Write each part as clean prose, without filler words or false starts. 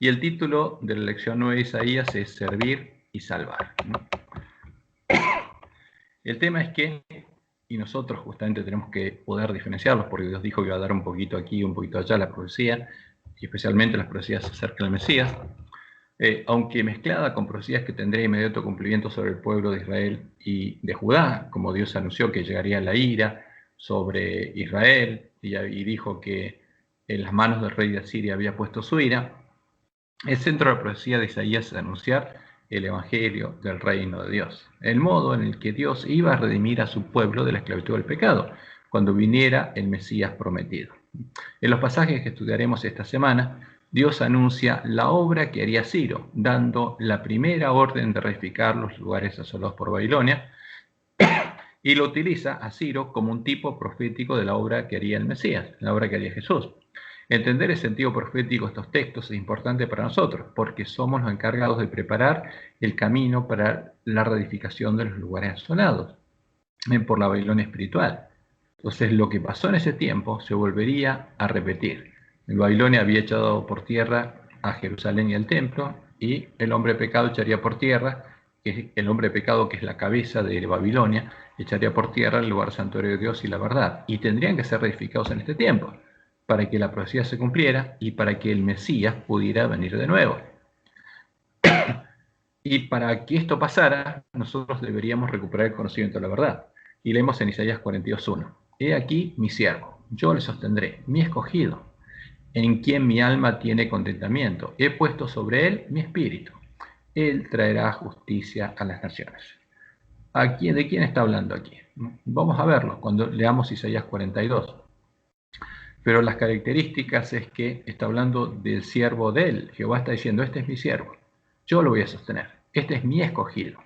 Y el título de la lección 9 de Isaías es Servir y Salvar. El tema es que, y nosotros justamente tenemos que poder diferenciarlos, porque Dios dijo que iba a dar un poquito aquí y un poquito allá la profecía, y especialmente las profecías acerca del Mesías, aunque mezclada con profecías que tendría inmediato cumplimiento sobre el pueblo de Israel y de Judá, como Dios anunció que llegaría la ira sobre Israel, y dijo que en las manos del rey de Asiria había puesto su ira. El centro de la profecía de Isaías es anunciar el evangelio del reino de Dios, el modo en el que Dios iba a redimir a su pueblo de la esclavitud del pecado, cuando viniera el Mesías prometido. En los pasajes que estudiaremos esta semana, Dios anuncia la obra que haría Ciro, dando la primera orden de reedificar los lugares asolados por Babilonia, y lo utiliza a Ciro como un tipo profético de la obra que haría el Mesías, la obra que haría Jesús. Entender el sentido profético de estos textos es importante para nosotros, porque somos los encargados de preparar el camino para la reedificación de los lugares asolados por la Babilonia espiritual. Entonces, lo que pasó en ese tiempo se volvería a repetir. El Babilonia había echado por tierra a Jerusalén y el templo, y el hombre pecado echaría por tierra, que el hombre pecado, que es la cabeza de Babilonia, echaría por tierra el lugar santuario de Dios y la verdad. Y tendrían que ser reedificados en este tiempo, para que la profecía se cumpliera y para que el Mesías pudiera venir de nuevo. Y para que esto pasara, nosotros deberíamos recuperar el conocimiento de la verdad. Y leemos en Isaías 42:1. He aquí mi siervo, yo le sostendré, mi escogido, en quien mi alma tiene contentamiento. He puesto sobre él mi espíritu. Él traerá justicia a las naciones. ¿De quién está hablando aquí? Vamos a verlo cuando leamos Isaías 42. Pero las características es que está hablando del siervo de él. Jehová está diciendo, este es mi siervo, yo lo voy a sostener, este es mi escogido,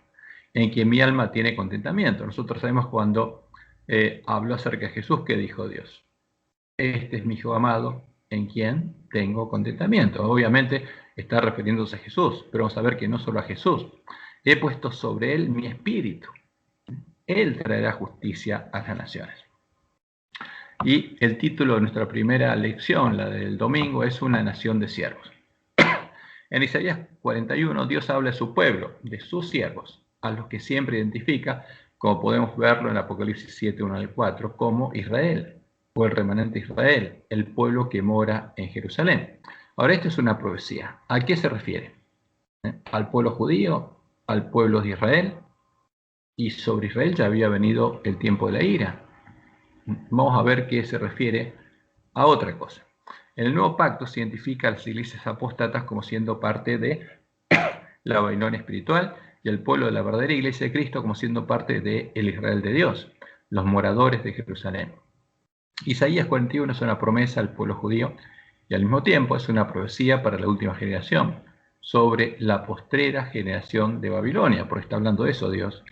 en quien mi alma tiene contentamiento. Nosotros sabemos cuando habló acerca de Jesús, que dijo Dios, este es mi hijo amado, en quien tengo contentamiento. Obviamente está refiriéndose a Jesús, pero vamos a ver que no solo a Jesús. He puesto sobre él mi espíritu, él traerá justicia a las naciones. Y el título de nuestra primera lección, la del domingo, es Una nación de siervos. En Isaías 41, Dios habla de su pueblo, de sus siervos, a los que siempre identifica, como podemos verlo en Apocalipsis 7, 1 al 4, como Israel, o el remanente Israel, el pueblo que mora en Jerusalén. Ahora, esto es una profecía. ¿A qué se refiere? ¿Al pueblo judío? ¿Al pueblo de Israel? Y sobre Israel ya había venido el tiempo de la ira. Vamos a ver qué se refiere a otra cosa. En el nuevo pacto se identifica a las iglesias apóstatas como siendo parte de la Babilonia espiritual y al pueblo de la verdadera iglesia de Cristo como siendo parte del Israel de Dios, los moradores de Jerusalén. Isaías 41 es una promesa al pueblo judío y al mismo tiempo es una profecía para la última generación sobre la postrera generación de Babilonia, porque está hablando de eso Dios,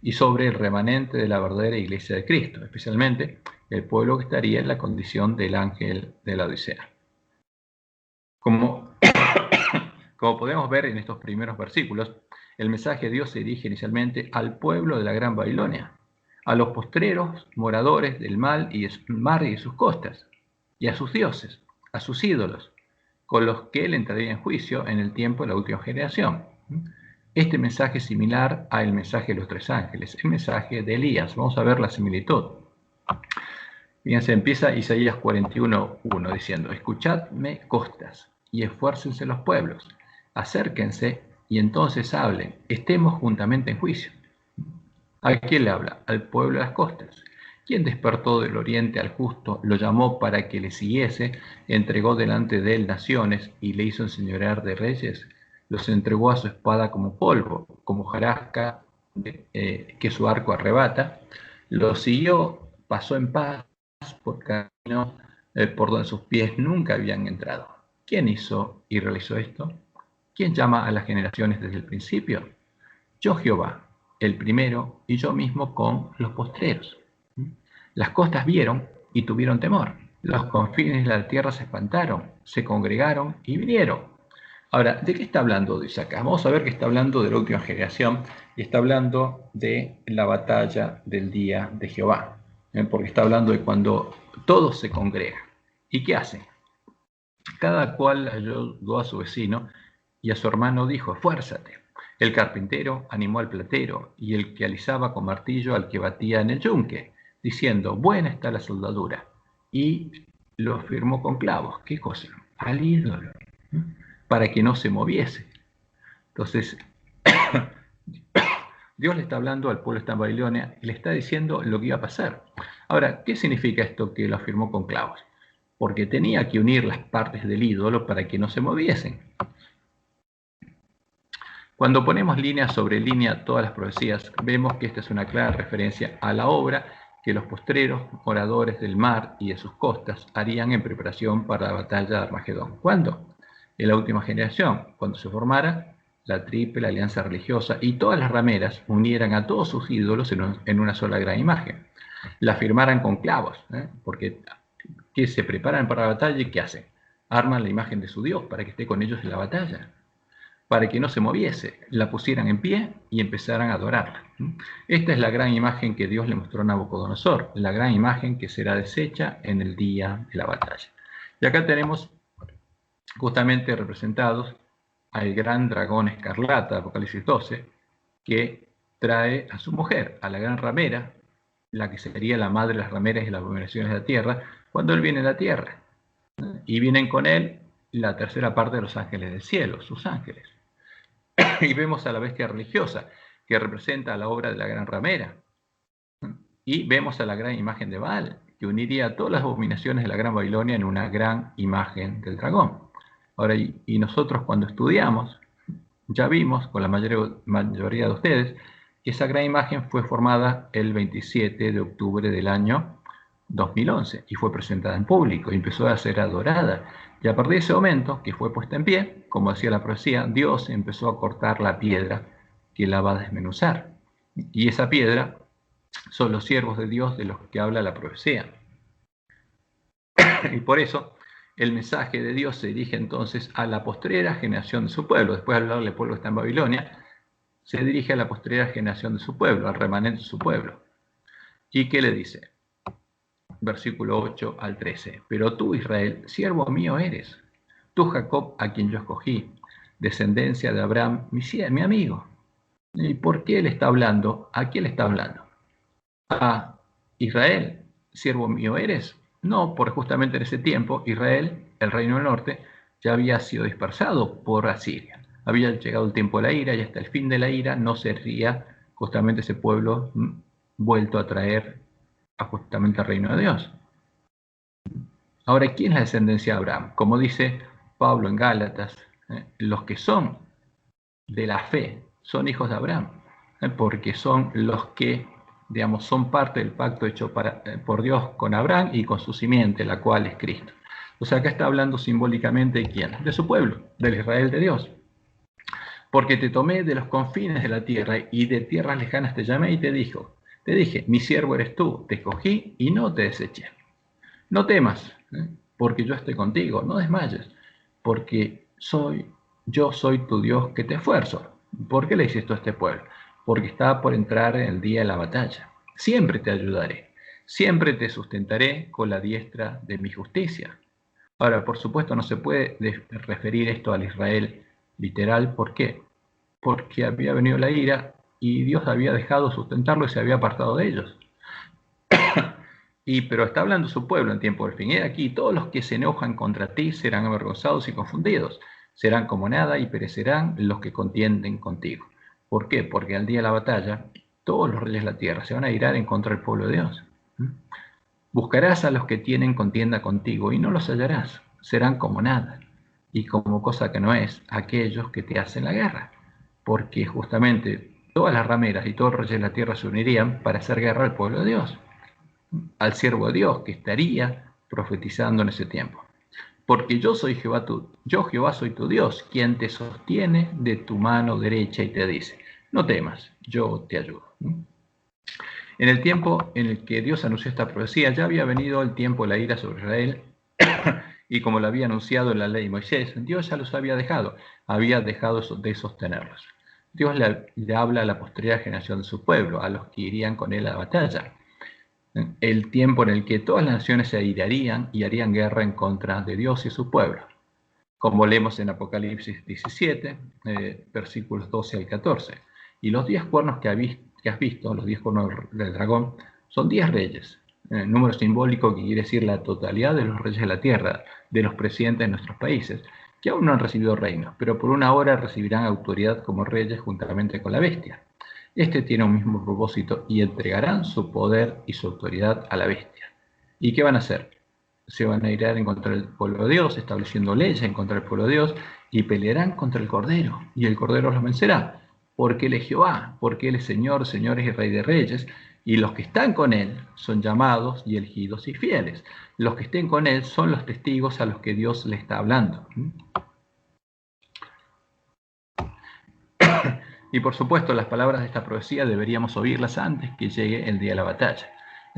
y sobre el remanente de la verdadera iglesia de Cristo, especialmente el pueblo que estaría en la condición del ángel de la Odisea. Como podemos ver en estos primeros versículos, el mensaje de Dios se dirige inicialmente al pueblo de la Gran Babilonia, a los postreros moradores del mar y de sus costas, y a sus dioses, a sus ídolos, con los que él entraría en juicio en el tiempo de la última generación. Este mensaje es similar al mensaje de los tres ángeles, el mensaje de Elías. Vamos a ver la similitud. Fíjense, empieza Isaías 41:1 diciendo, escuchadme costas y esfuércense los pueblos, acérquense y entonces hablen, estemos juntamente en juicio. ¿A quién le habla? Al pueblo de las costas. ¿Quién despertó del oriente al justo, lo llamó para que le siguiese, entregó delante de él naciones y le hizo enseñorear de reyes? Los entregó a su espada como polvo, como hojarasca que su arco arrebata. Los siguió, pasó en paz por camino por donde sus pies nunca habían entrado. ¿Quién hizo y realizó esto? ¿Quién llama a las generaciones desde el principio? Yo Jehová, el primero, y yo mismo con los postreros. Las costas vieron y tuvieron temor. Los confines de la tierra se espantaron, se congregaron y vinieron. Ahora, ¿de qué está hablando Dios acá? Vamos a ver que está hablando de la última generación y está hablando de la batalla del día de Jehová, porque está hablando de cuando todos se congregan. ¿Y qué hacen? Cada cual ayudó a su vecino y a su hermano dijo: esfuérzate. El carpintero animó al platero y el que alisaba con martillo al que batía en el yunque, diciendo: buena está la soldadura. Y lo firmó con clavos. ¿Qué cosa? Al ídolo, ¿no? Para que no se moviese. Entonces, Dios le está hablando al pueblo de Babilonia y le está diciendo lo que iba a pasar. Ahora, ¿qué significa esto que lo firmó con clavos? Porque tenía que unir las partes del ídolo para que no se moviesen. Cuando ponemos línea sobre línea todas las profecías, vemos que esta es una clara referencia a la obra que los postreros moradores del mar y de sus costas harían en preparación para la batalla de Armagedón. ¿Cuándo? En la última generación, cuando se formara la triple alianza religiosa y todas las rameras unieran a todos sus ídolos en una sola gran imagen. La firmaran con clavos, porque que se preparan para la batalla y ¿qué hacen? Arman la imagen de su Dios para que esté con ellos en la batalla, para que no se moviese, la pusieran en pie y empezaran a adorarla. Esta es la gran imagen que Dios le mostró a Nabucodonosor, la gran imagen que será deshecha en el día de la batalla. Y acá tenemos justamente representados al gran dragón escarlata, Apocalipsis 12, que trae a su mujer, a la gran ramera, la que sería la madre de las rameras y las abominaciones de la tierra, cuando él viene a la tierra. Y vienen con él la tercera parte de los ángeles del cielo, sus ángeles. Y vemos a la bestia religiosa, que representa la obra de la gran ramera. Y vemos a la gran imagen de Baal, que uniría todas las abominaciones de la gran Babilonia en una gran imagen del dragón. Ahora, y nosotros cuando estudiamos, ya vimos con la mayoría de ustedes que esa gran imagen fue formada el 27 de octubre del año 2011 y fue presentada en público y empezó a ser adorada. Y a partir de ese momento, que fue puesta en pie, como decía la profecía, Dios empezó a cortar la piedra que la va a desmenuzar. Y esa piedra son los siervos de Dios de los que habla la profecía. Y por eso el mensaje de Dios se dirige entonces a la postrera generación de su pueblo. Después de hablarle al pueblo que está en Babilonia, se dirige a la postrera generación de su pueblo, al remanente de su pueblo. ¿Y qué le dice? Versículo 8 al 13. Pero tú, Israel, siervo mío eres. Tú, Jacob, a quien yo escogí, descendencia de Abraham, mi amigo. ¿Y por qué él está hablando? ¿A quién le está hablando? A Israel, siervo mío eres. No, porque justamente en ese tiempo Israel, el reino del norte, ya había sido dispersado por Asiria. Había llegado el tiempo de la ira y hasta el fin de la ira no sería justamente ese pueblo vuelto a traer a justamente al reino de Dios. Ahora, ¿quién es la descendencia de Abraham? Como dice Pablo en Gálatas, los que son de la fe son hijos de Abraham, porque son los que, digamos, son parte del pacto hecho por Dios con Abraham y con su simiente, la cual es Cristo. O sea, acá está hablando simbólicamente de quién, de su pueblo, del Israel de Dios. Porque te tomé de los confines de la tierra y de tierras lejanas te llamé y te dije, mi siervo eres tú, te escogí y no te deseché. No temas, porque yo estoy contigo, no desmayes, porque yo soy tu Dios que te esfuerzo. ¿Por qué le dices esto a este pueblo? Porque está por entrar en el día de la batalla. Siempre te ayudaré, siempre te sustentaré con la diestra de mi justicia. Ahora, por supuesto, no se puede referir esto al Israel literal. ¿Por qué? Porque había venido la ira y Dios había dejado sustentarlo y se había apartado de ellos. Pero está hablando su pueblo en tiempo del fin. He aquí, todos los que se enojan contra ti serán avergonzados y confundidos. Serán como nada y perecerán los que contienden contigo. ¿Por qué? Porque al día de la batalla, todos los reyes de la tierra se van a irar en contra del pueblo de Dios. Buscarás a los que tienen contienda contigo y no los hallarás. Serán como nada y como cosa que no es aquellos que te hacen la guerra. Porque justamente todas las rameras y todos los reyes de la tierra se unirían para hacer guerra al pueblo de Dios, al siervo de Dios que estaría profetizando en ese tiempo. Porque yo soy Jehová, yo Jehová soy tu Dios, quien te sostiene de tu mano derecha y te dice, no temas, yo te ayudo. En el tiempo en el que Dios anunció esta profecía, ya había venido el tiempo de la ira sobre Israel, y como lo había anunciado en la ley de Moisés, Dios ya los había dejado de sostenerlos. Dios le habla a la posterior generación de su pueblo, a los que irían con él a la batalla. el tiempo en el que todas las naciones se airarían y harían guerra en contra de Dios y su pueblo, como leemos en Apocalipsis 17, versículos 12 al 14. Y los 10 cuernos que has visto, los 10 cuernos del dragón, son 10 reyes, número simbólico que quiere decir la totalidad de los reyes de la tierra, de los presidentes de nuestros países, que aún no han recibido reinos, pero por una hora recibirán autoridad como reyes juntamente con la bestia. Este tiene un mismo propósito y entregarán su poder y su autoridad a la bestia. ¿Y qué van a hacer? Se van a ir en contra del pueblo de Dios, estableciendo leyes en contra del pueblo de Dios, y pelearán contra el Cordero, y el Cordero los vencerá, porque Él es Jehová, porque Él es Señor, señores y Rey de reyes, y los que están con Él son llamados y elegidos y fieles. Los que estén con Él son los testigos a los que Dios le está hablando. Y por supuesto, las palabras de esta profecía deberíamos oírlas antes que llegue el día de la batalla.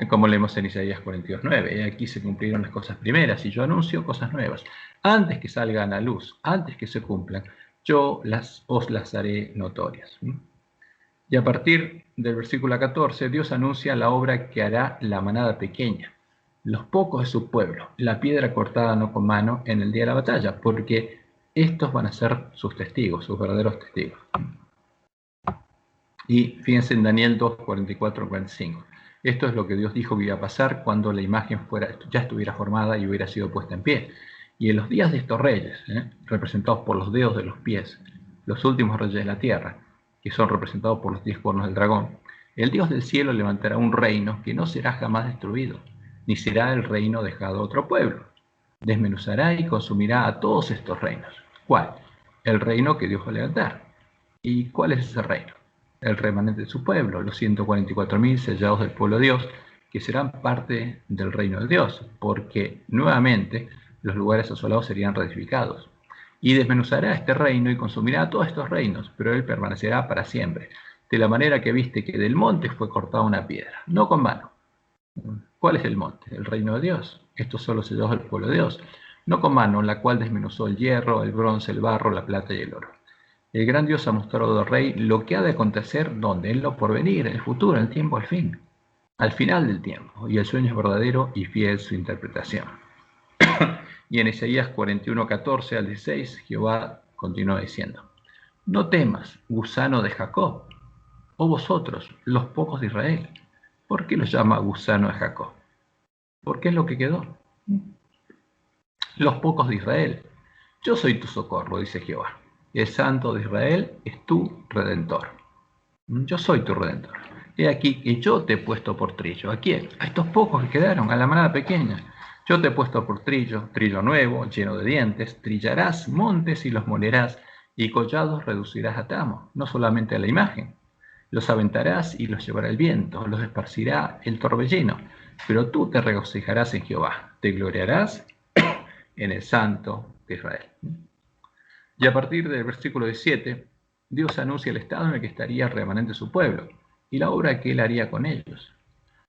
Como leemos en Isaías 42:9, aquí se cumplieron las cosas primeras y yo anuncio cosas nuevas. Antes que salgan a luz, antes que se cumplan, yo os las haré notorias. Y a partir del versículo 14, Dios anuncia la obra que hará la manada pequeña, los pocos de su pueblo, la piedra cortada no con mano en el día de la batalla, porque estos van a ser sus testigos, sus verdaderos testigos. Y fíjense en Daniel 2, 44, 45. Esto es lo que Dios dijo que iba a pasar cuando la imagen ya estuviera formada y hubiera sido puesta en pie. Y en los días de estos reyes, representados por los dedos de los pies, los últimos reyes de la tierra, que son representados por los 10 cuernos del dragón, el Dios del cielo levantará un reino que no será jamás destruido, ni será el reino dejado a otro pueblo. Desmenuzará y consumirá a todos estos reinos. ¿Cuál? El reino que Dios va a levantar. ¿Y cuál es ese reino? El remanente de su pueblo, los 144.000 sellados del pueblo de Dios, que serán parte del reino de Dios, porque nuevamente los lugares asolados serían reedificados. Y desmenuzará este reino y consumirá todos estos reinos, pero él permanecerá para siempre, de la manera que viste que del monte fue cortada una piedra, no con mano. ¿Cuál es el monte? El reino de Dios. Estos son los sellados del pueblo de Dios, no con mano, la cual desmenuzó el hierro, el bronce, el barro, la plata y el oro. El gran Dios ha mostrado al rey lo que ha de acontecer donde en lo porvenir, en el futuro, en el tiempo, al fin, al final del tiempo, y el sueño es verdadero y fiel su interpretación. Y en Isaías 41, 14 al 16, Jehová continuó diciendo: No temas, gusano de Jacob, o vosotros, los pocos de Israel. ¿Por qué los llama gusano de Jacob? Porque es lo que quedó. Los pocos de Israel. Yo soy tu socorro, dice Jehová. El Santo de Israel es tu Redentor. Yo soy tu Redentor. He aquí que yo te he puesto por trillo. ¿A quién? A estos pocos que quedaron, a la manada pequeña. Yo te he puesto por trillo, trillo nuevo, lleno de dientes. Trillarás montes y los molerás, y collados reducirás a tamo, no solamente a la imagen. Los aventarás y los llevará el viento, los esparcirá el torbellino. Pero tú te regocijarás en Jehová, te gloriarás en el Santo de Israel. Y a partir del versículo 17, Dios anuncia el estado en el que estaría el remanente de su pueblo y la obra que él haría con ellos.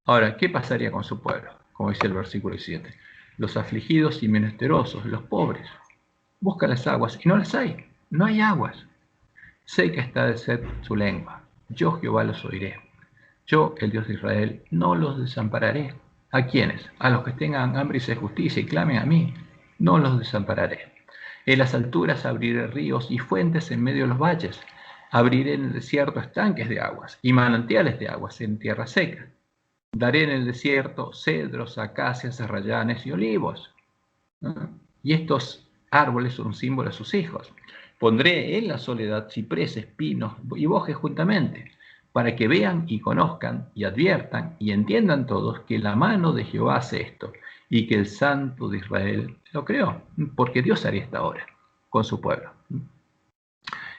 Ahora, ¿qué pasaría con su pueblo? Como dice el versículo 17. Los afligidos y menesterosos, los pobres. Busca las aguas y no las hay. No hay aguas. Seca está de sed su lengua. Yo, Jehová, los oiré. Yo, el Dios de Israel, no los desampararé. ¿A quiénes? A los que tengan hambre y sed de justicia y clamen a mí. No los desampararé. En las alturas abriré ríos y fuentes en medio de los valles. Abriré en el desierto estanques de aguas y manantiales de aguas en tierra seca. Daré en el desierto cedros, acacias, arrayanes y olivos. Y estos árboles son un símbolo de sus hijos. Pondré en la soledad cipreses, pinos y bojes juntamente, para que vean y conozcan y adviertan y entiendan todos que la mano de Jehová hace esto y que el Santo de Israel lo creó, porque Dios haría esta obra con su pueblo.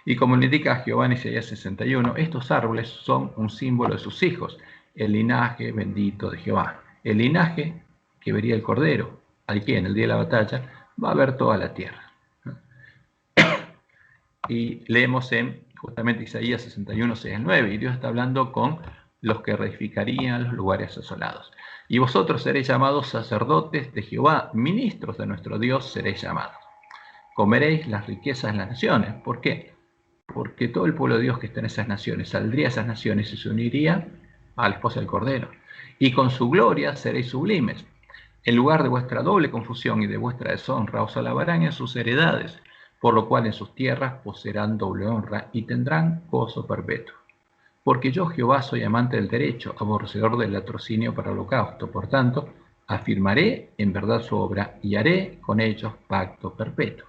Y como le indica Jehová en Isaías 61, estos árboles son un símbolo de sus hijos, el linaje bendito de Jehová, el linaje que vería el Cordero, al que en el día de la batalla va a ver toda la tierra. Y leemos en justamente Isaías 61, 6 al 9, y Dios está hablando con los que reedificarían los lugares asolados. Y vosotros seréis llamados sacerdotes de Jehová, ministros de nuestro Dios seréis llamados. Comeréis las riquezas de las naciones. ¿Por qué? Porque todo el pueblo de Dios que está en esas naciones saldría a esas naciones y se uniría a la esposa del Cordero. y con su gloria seréis sublimes. En lugar de vuestra doble confusión y de vuestra deshonra os alabarán en sus heredades, por lo cual en sus tierras poseerán doble honra y tendrán gozo perpetuo. Porque yo, Jehová, soy amante del derecho, aborrecedor del latrocinio para holocausto. Por tanto, afirmaré en verdad su obra y haré con ellos pacto perpetuo.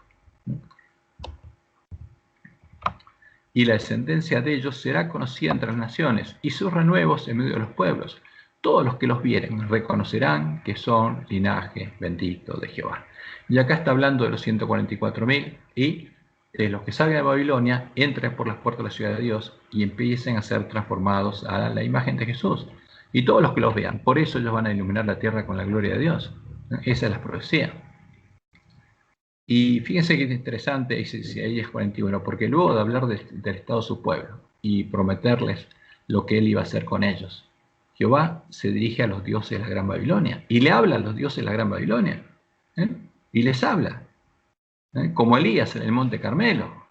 Y la descendencia de ellos será conocida entre las naciones, y sus renuevos en medio de los pueblos. Todos los que los vieren reconocerán que son linaje bendito de Jehová. Y acá está hablando de los 144.000 y de los que salgan de Babilonia, entren por las puertas de la ciudad de Dios y empiecen a ser transformados a la imagen de Jesús. Y todos los que los vean, por eso ellos van a iluminar la tierra con la gloria de Dios. Esa es la profecía. Y fíjense que es interesante Isaías 41, porque luego de hablar del estado de su pueblo y prometerles lo que él iba a hacer con ellos, Jehová se dirige a los dioses de la Gran Babilonia y le habla a los dioses de la Gran Babilonia. Y les habla, como Elías en el Monte Carmelo,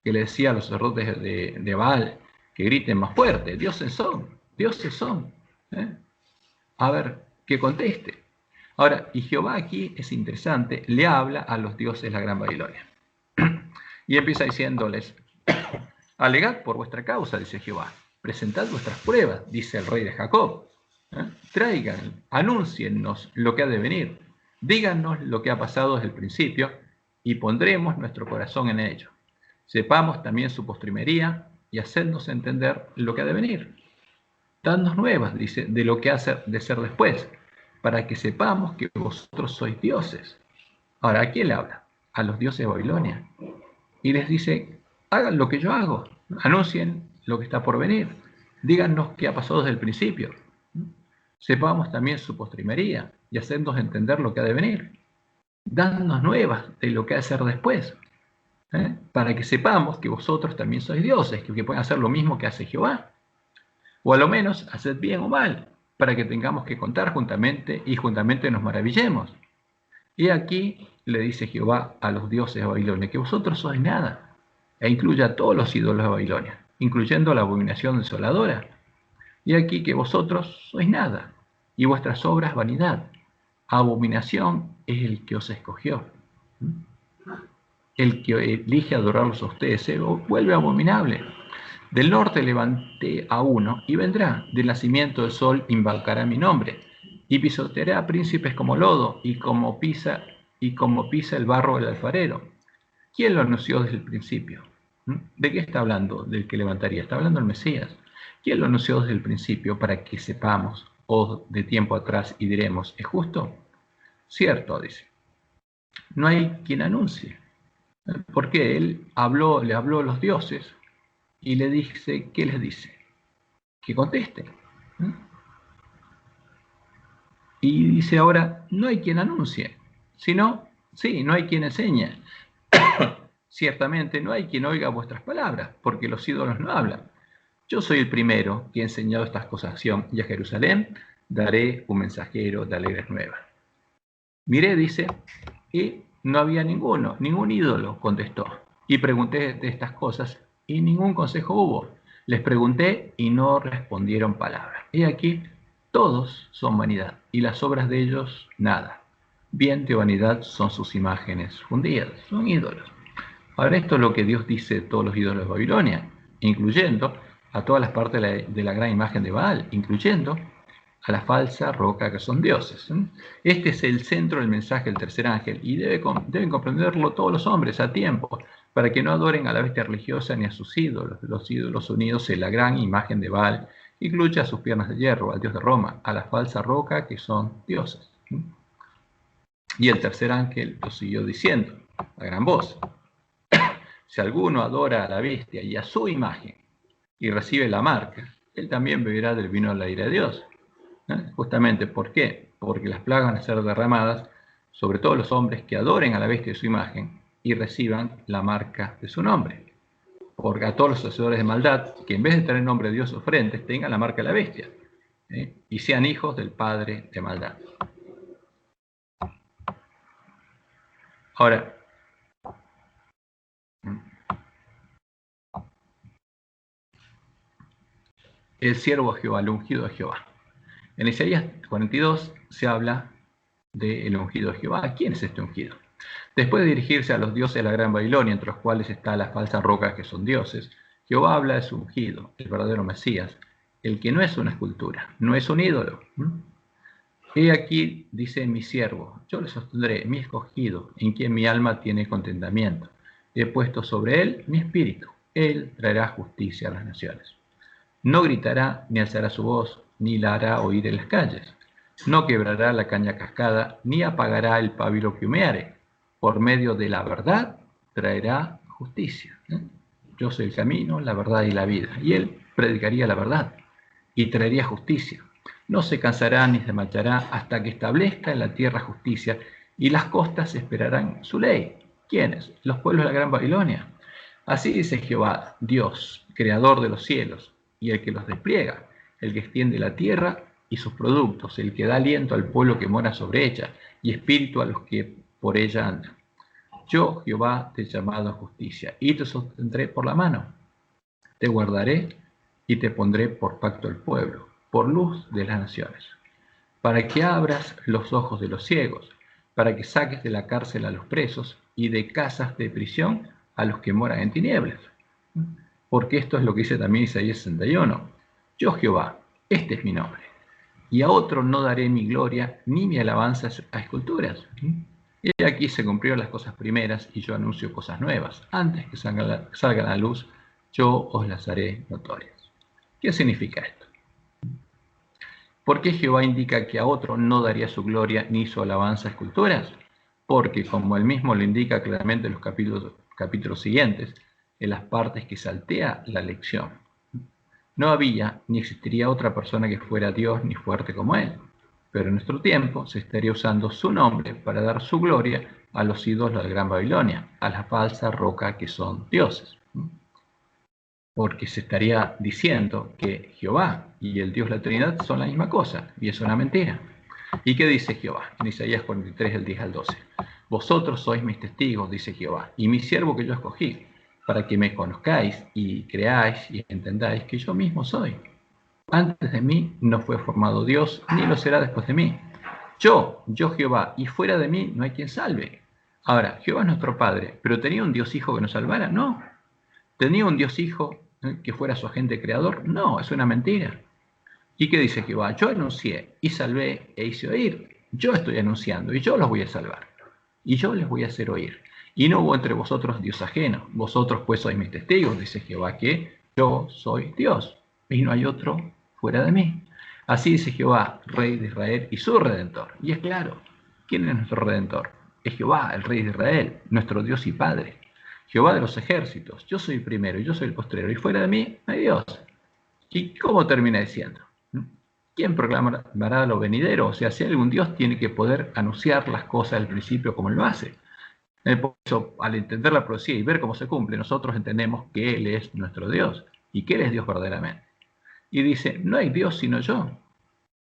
que le decía a los sacerdotes de Baal que griten más fuerte: dioses son, dioses son. A ver, que conteste. Ahora, y Jehová aquí es interesante, le habla a los dioses de la Gran Babilonia. Y empieza diciéndoles: alegad por vuestra causa, dice Jehová, presentad vuestras pruebas, dice el rey de Jacob. Traigan, anúnciennos lo que ha de venir, díganos lo que ha pasado desde el principio, y pondremos nuestro corazón en ello. Sepamos también su postrimería, y hacednos entender lo que ha de venir. Dadnos nuevas, dice, de lo que ha de ser después, para que sepamos que vosotros sois dioses. Ahora, ¿a quién le habla? A los dioses de Babilonia. Y les dice: hagan lo que yo hago, anuncien lo que está por venir, díganos qué ha pasado desde el principio. Sepamos también su postrimería y hacednos entender lo que ha de venir. Dadnos nuevas de lo que ha de ser después, para que sepamos que vosotros también sois dioses, que pueden hacer lo mismo que hace Jehová. O a lo menos, haced bien o mal, para que tengamos que contar juntamente y juntamente nos maravillemos. Y aquí le dice Jehová a los dioses de Babilonia que vosotros sois nada, e incluye a todos los ídolos de Babilonia, incluyendo la abominación desoladora. Y aquí que vosotros sois nada, y vuestras obras vanidad. Abominación es el que os escogió. El que elige adorarlos a ustedes se vuelve abominable. Del norte levanté a uno y vendrá, del nacimiento del sol invocará mi nombre, y pisoteará a príncipes como lodo, y como pisa el barro del alfarero. ¿Quién lo anunció desde el principio? ¿De qué está hablando? Del que levantaría. Está hablando el Mesías. ¿Quién lo anunció desde el principio para que sepamos, o de tiempo atrás, y diremos: ¿es justo? Cierto, dice. No hay quien anuncie. Porque él le habló a los dioses y le dice: ¿qué les dice? Que contesten. Y dice ahora: no hay quien anuncie, sino, sí, no hay quien enseñe. Ciertamente no hay quien oiga vuestras palabras, porque los ídolos no hablan. Yo soy el primero que he enseñado estas cosas a Sión, y a Jerusalén daré un mensajero de alegres nuevas. Miré, dice, y no había ningún ídolo, contestó. Y pregunté de estas cosas, y ningún consejo hubo. Les pregunté, y no respondieron palabra. Y aquí, todos son vanidad, y las obras de ellos, nada. Viento y vanidad son sus imágenes fundidas, son ídolos. Ahora, esto es lo que Dios dice de todos los ídolos de Babilonia, incluyendo a todas las partes de la gran imagen de Baal, incluyendo a la falsa roca que son dioses. Este es el centro del mensaje del tercer ángel, y deben comprenderlo todos los hombres a tiempo, para que no adoren a la bestia religiosa ni a sus ídolos, los ídolos unidos en la gran imagen de Baal, incluye a sus piernas de hierro, al dios de Roma, a la falsa roca que son dioses. Y el tercer ángel lo siguió diciendo a gran voz: si alguno adora a la bestia y a su imagen y recibe la marca, él también beberá del vino de la ira de Dios. Justamente, ¿por qué? Porque las plagas van a ser derramadas sobre todos los hombres que adoren a la bestia y su imagen y reciban la marca de su nombre. Porque a todos los hacedores de maldad, que en vez de tener el nombre de Dios o frentes, tengan la marca de la bestia, y sean hijos del padre de maldad. Ahora, el siervo de Jehová, el ungido de Jehová. En Isaías 42 se habla del ungido de Jehová. ¿Quién es este ungido? Después de dirigirse a los dioses de la Gran Babilonia, entre los cuales está la falsa roca que son dioses, Jehová habla de su ungido, el verdadero Mesías, el que no es una escultura, no es un ídolo. He aquí, dice mi siervo, yo le sostendré, mi escogido, en quien mi alma tiene contentamiento. He puesto sobre él mi espíritu, él traerá justicia a las naciones. No gritará, ni alzará su voz, ni la hará oír en las calles. No quebrará la caña cascada, ni apagará el pábilo que humeare. Por medio de la verdad traerá justicia. Yo soy el camino, la verdad y la vida. Y él predicaría la verdad y traería justicia. No se cansará ni se marchará hasta que establezca en la tierra justicia, y las costas esperarán su ley. ¿Quiénes? Los pueblos de la Gran Babilonia. Así dice Jehová, Dios, creador de los cielos, y el que los despliega, el que extiende la tierra y sus productos, el que da aliento al pueblo que mora sobre ella, y espíritu a los que por ella andan. Yo, Jehová, te he llamado a justicia, y te sostendré por la mano. Te guardaré y te pondré por pacto al pueblo, por luz de las naciones, para que abras los ojos de los ciegos, para que saques de la cárcel a los presos y de casas de prisión a los que moran en tinieblas. Porque esto es lo que dice también Isaías 61. Yo, Jehová, este es mi nombre, y a otro no daré mi gloria ni mi alabanza a esculturas. Y aquí se cumplieron las cosas primeras, y yo anuncio cosas nuevas. Antes que salgan a la luz, yo os las haré notorias. ¿Qué significa esto? ¿Por qué Jehová indica que a otro no daría su gloria ni su alabanza a esculturas? Porque, como él mismo lo indica claramente en los capítulos siguientes, en las partes que saltea la lección, no había ni existiría otra persona que fuera Dios ni fuerte como él. Pero en nuestro tiempo se estaría usando su nombre para dar su gloria a los ídolos de la Gran Babilonia, a la falsa roca que son dioses. Porque se estaría diciendo que Jehová y el Dios de la Trinidad son la misma cosa, y es una mentira. ¿Y qué dice Jehová? En Isaías 43, del 10 al 12. Vosotros sois mis testigos, dice Jehová, y mi siervo que yo escogí, para que me conozcáis y creáis y entendáis que yo mismo soy. Antes de mí no fue formado Dios, ni lo será después de mí. Yo Jehová, y fuera de mí no hay quien salve. Ahora, Jehová es nuestro Padre, pero ¿tenía un Dios Hijo que nos salvara? No. ¿Tenía un Dios Hijo que fuera su agente creador? No, es una mentira. ¿Y qué dice Jehová? Yo anuncié y salvé e hice oír. Yo estoy anunciando y yo los voy a salvar. Y yo les voy a hacer oír. Y no hubo entre vosotros Dios ajeno. Vosotros pues sois mis testigos, dice Jehová, que yo soy Dios. Y no hay otro fuera de mí. Así dice Jehová, Rey de Israel y su Redentor. Y es claro, ¿quién es nuestro Redentor? Es Jehová, el Rey de Israel, nuestro Dios y Padre. Jehová de los ejércitos, yo soy el primero y yo soy el postrero, y fuera de mí no hay Dios. ¿Y cómo termina diciendo? ¿Quién proclamará lo venidero? O sea, si hay algún Dios, tiene que poder anunciar las cosas al principio como Él lo hace. Por eso, al entender la profecía y ver cómo se cumple, nosotros entendemos que Él es nuestro Dios y que Él es Dios verdaderamente. Y dice, no hay Dios sino yo.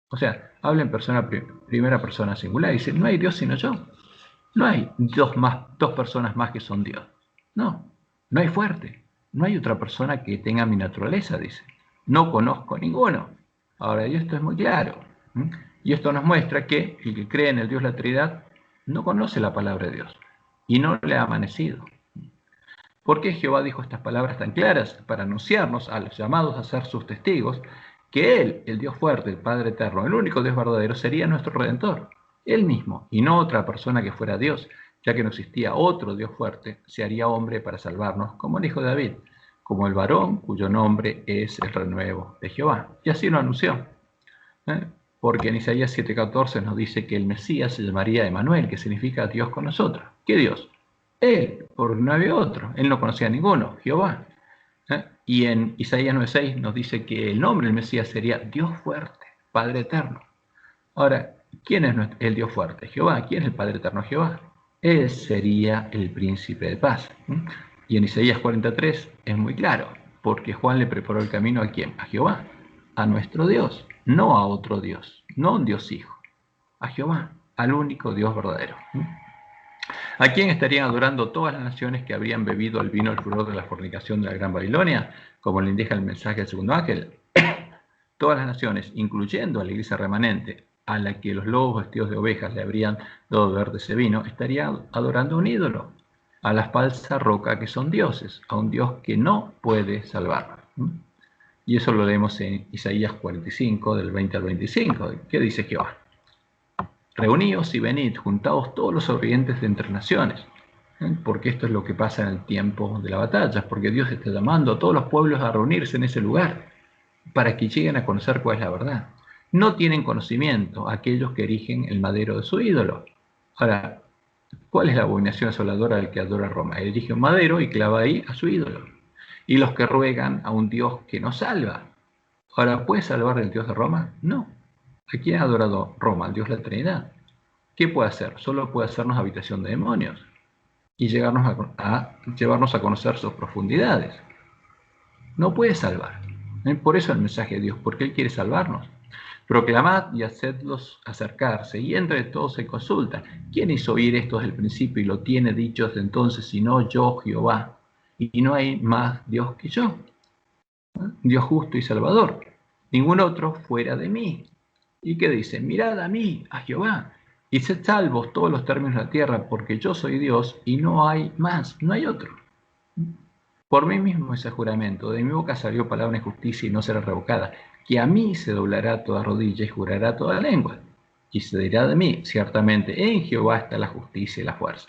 O sea, habla en primera persona singular y dice, no hay Dios sino yo. No hay dos personas más que son Dios. No, no hay fuerte. No hay otra persona que tenga mi naturaleza, dice. No conozco ninguno. Ahora, y esto es muy claro. Y esto nos muestra que el que cree en el Dios de la Trinidad no conoce la palabra de Dios y no le ha amanecido. ¿Por qué Jehová dijo estas palabras tan claras? Para anunciarnos a los llamados a ser sus testigos que Él, el Dios fuerte, el Padre eterno, el único Dios verdadero, sería nuestro Redentor. Él mismo, y no otra persona que fuera Dios, ya que no existía otro Dios fuerte, se haría hombre para salvarnos, como el hijo de David, como el varón cuyo nombre es el renuevo de Jehová. Y así lo anunció. Porque en Isaías 7:14 nos dice que el Mesías se llamaría Emmanuel, que significa Dios con nosotros. ¿Qué Dios? Él, porque no había otro. Él no conocía a ninguno, Jehová. Y en Isaías 9:6 nos dice que el nombre del Mesías sería Dios fuerte, Padre eterno. Ahora, ¿quién es el Dios fuerte? Jehová. ¿Quién es el Padre eterno? Jehová. Él sería el príncipe de paz. Y en Isaías 43 es muy claro, porque Juan le preparó el camino ¿a quién? A Jehová, a nuestro Dios, no a otro Dios, no a un Dios hijo, a Jehová, al único Dios verdadero. ¿A quién estarían adorando todas las naciones que habrían bebido el vino del furor de la fornicación de la Gran Babilonia, como le indica el mensaje del segundo ángel? todas las naciones, incluyendo a la iglesia remanente, a la que los lobos vestidos de ovejas le habrían dado beber de ese vino, estarían adorando a un ídolo, a la falsa roca que son dioses, a un Dios que no puede salvarnos. Y eso lo leemos en Isaías 45, del 20 al 25. ¿Qué dice Jehová? Reuníos y venid, juntaos todos los sobrevivientes de entre naciones, porque esto es lo que pasa en el tiempo de la batalla, porque Dios está llamando a todos los pueblos a reunirse en ese lugar, para que lleguen a conocer cuál es la verdad. No tienen conocimiento aquellos que erigen el madero de su ídolo. Ahora, ¿cuál es la abominación asoladora del que adora a Roma? Él erige un madero y clava ahí a su ídolo. Y los que ruegan a un Dios que no salva. Ahora, ¿puede salvar el Dios de Roma? No. ¿A quién ha adorado Roma? Al Dios de la Trinidad. ¿Qué puede hacer? Solo puede hacernos habitación de demonios y llevarnos a conocer sus profundidades. No puede salvar. Por eso el mensaje de Dios, porque Él quiere salvarnos. Proclamad y hacedlos acercarse, y entre todos se consulta. ¿Quién hizo oír esto desde el principio y lo tiene dicho desde entonces, sino yo, Jehová? Y no hay más Dios que yo, Dios justo y salvador, ningún otro fuera de mí. ¿Y qué dice? Mirad a mí, a Jehová, y sed salvos todos los términos de la tierra, porque yo soy Dios y no hay más, no hay otro. Por mí mismo ese juramento, de mi boca salió palabra de justicia y no será revocada, que a mí se doblará toda rodilla y jurará toda lengua. Y se dirá de mí, ciertamente, en Jehová está la justicia y la fuerza.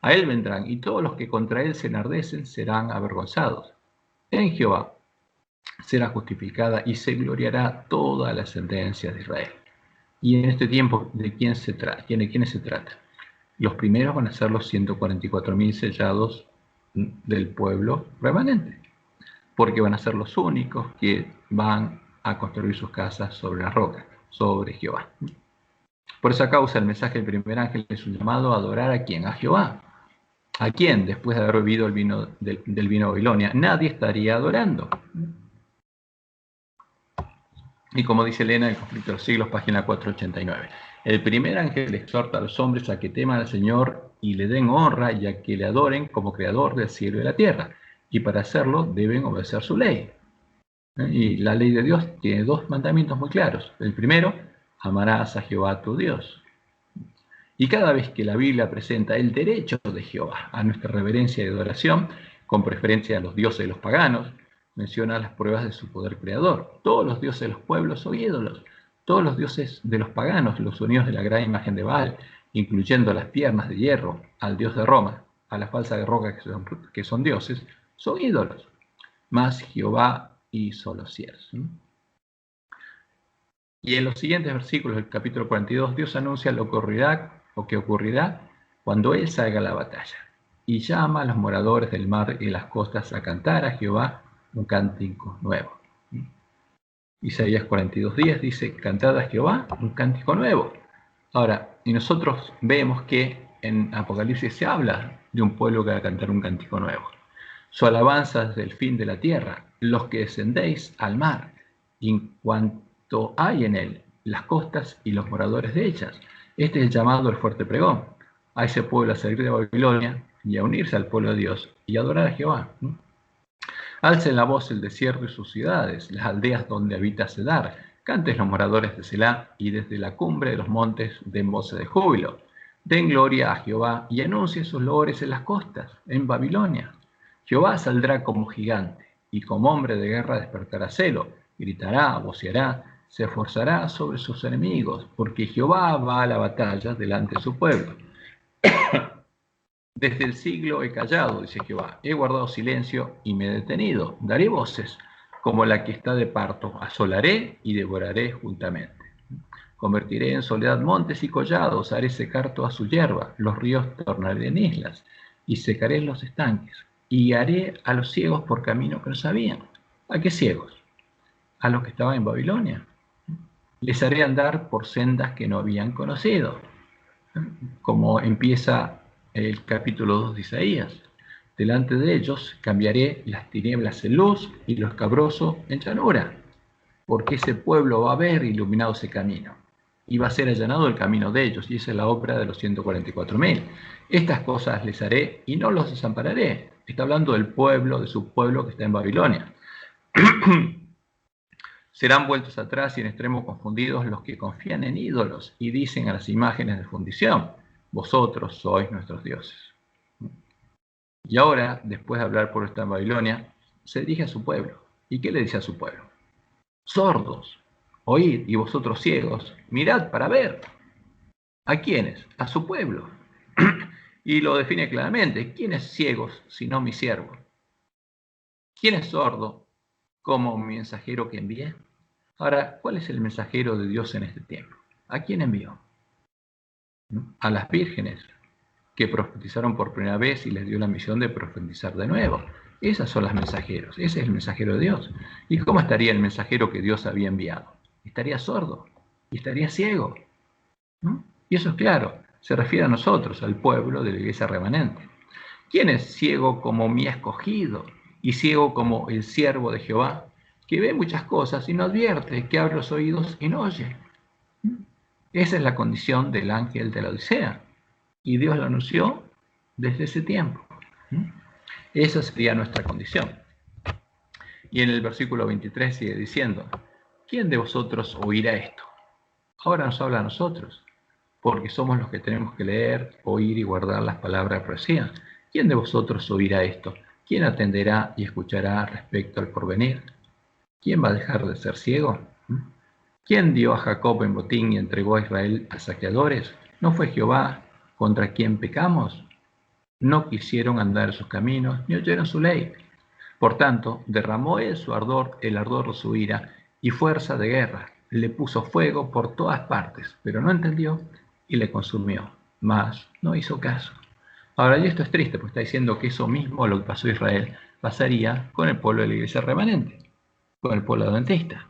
A él vendrán, y todos los que contra él se enardecen serán avergonzados. En Jehová será justificada y se gloriará toda la sentencia de Israel. Y en este tiempo, ¿de quiénes se trata? Los primeros van a ser los 144.000 sellados del pueblo remanente, porque van a ser los únicos que van a construir sus casas sobre la roca, sobre Jehová. Por esa causa el mensaje del primer ángel es un llamado a adorar ¿a quién? A Jehová. ¿A quién? Después de haber bebido el vino del vino de Babilonia, nadie estaría adorando. Y como dice Elena, El conflicto de los siglos, página 489. El primer ángel exhorta a los hombres a que teman al Señor y le den honra y a que le adoren como creador del cielo y la tierra. Y para hacerlo deben obedecer su ley. Y la ley de Dios tiene dos mandamientos muy claros. El primero, amarás a Jehová tu Dios. Y cada vez que la Biblia presenta el derecho de Jehová a nuestra reverencia y adoración, con preferencia a los dioses de los paganos, menciona las pruebas de su poder creador. Todos los dioses de los pueblos son ídolos. Todos los dioses de los paganos, los unidos de la gran imagen de Baal, incluyendo las piernas de hierro, al dios de Roma, a la falsa de roca que son dioses, son ídolos. Mas Jehová hizo los cielos. Y en los siguientes versículos del capítulo 42, Dios anuncia lo que ocurrirá cuando Él salga a la batalla. Y llama a los moradores del mar y las costas a cantar a Jehová un cántico nuevo. Isaías 42:10 dice, cantad a Jehová un cántico nuevo. Ahora, y nosotros vemos que en Apocalipsis se habla de un pueblo que va a cantar un cántico nuevo. Su alabanza desde el fin de la tierra, los que descendéis al mar, y en cuanto hay en él, las costas y los moradores de ellas. Este es el llamado al fuerte pregón, a ese pueblo a salir de Babilonia y a unirse al pueblo de Dios y adorar a Jehová. Alcen la voz el desierto y sus ciudades, las aldeas donde habita Cedar. Canten los moradores de Selá y desde la cumbre de los montes den voces de júbilo. Den gloria a Jehová y anuncien sus loores en las costas, en Babilonia. Jehová saldrá como gigante y como hombre de guerra despertará celo, gritará, voceará, se esforzará sobre sus enemigos, porque Jehová va a la batalla delante de su pueblo. Desde el siglo he callado, dice Jehová, he guardado silencio y me he detenido. Daré voces como la que está de parto, asolaré y devoraré juntamente. Convertiré en soledad montes y collados, haré secar toda su hierba, los ríos tornaré en islas, y secaré los estanques, y guiaré a los ciegos por camino que no sabían. ¿A qué ciegos? A los que estaban en Babilonia. Les haré andar por sendas que no habían conocido. Como empieza el capítulo 2 de Isaías. Delante de ellos cambiaré las tinieblas en luz y lo escabroso en llanura, porque ese pueblo va a ver iluminado ese camino y va a ser allanado el camino de ellos, y esa es la obra de los 144.000. Estas cosas les haré y no los desampararé. Está hablando del pueblo, de su pueblo que está en Babilonia. Serán vueltos atrás y en extremo confundidos los que confían en ídolos y dicen a las imágenes de fundición: vosotros sois nuestros dioses. Y ahora, después de hablar por esta Babilonia, se dirige a su pueblo. ¿Y qué le dice a su pueblo? Sordos, oíd, y vosotros ciegos, mirad para ver. ¿A quiénes? A su pueblo. Y lo define claramente: ¿quién es ciego sino mi siervo? ¿Quién es sordo como mi mensajero que envié? Ahora, ¿cuál es el mensajero de Dios en este tiempo? ¿A quién envió? A las vírgenes que profetizaron por primera vez y les dio la misión de profetizar de nuevo. Esas son las mensajeros, ese es el mensajero de Dios. ¿Y cómo estaría el mensajero que Dios había enviado? Estaría sordo y estaría ciego. ¿No? Y eso es claro, se refiere a nosotros, al pueblo de la iglesia remanente. ¿Quién es ciego como mi escogido y ciego como el siervo de Jehová, que ve muchas cosas y no advierte, que abre los oídos y no oye? Esa es la condición del ángel de la Odisea. Y Dios lo anunció desde ese tiempo. Esa sería nuestra condición. Y en el versículo 23 sigue diciendo: ¿quién de vosotros oirá esto? Ahora nos habla a nosotros, porque somos los que tenemos que leer, oír y guardar las palabras de profecía. ¿Quién de vosotros oirá esto? ¿Quién atenderá y escuchará respecto al porvenir? ¿Quién va a dejar de ser ciego? ¿Quién dio a Jacob en botín y entregó a Israel a saqueadores? ¿No fue Jehová contra quien pecamos? No quisieron andar en sus caminos, ni oyeron su ley. Por tanto, derramó él su ardor, el ardor de su ira, y fuerza de guerra. Le puso fuego por todas partes, pero no entendió y le consumió. Mas no hizo caso. Ahora, y esto es triste, porque está diciendo que eso mismo, lo que pasó a Israel, pasaría con el pueblo de la iglesia remanente, con el pueblo adventista.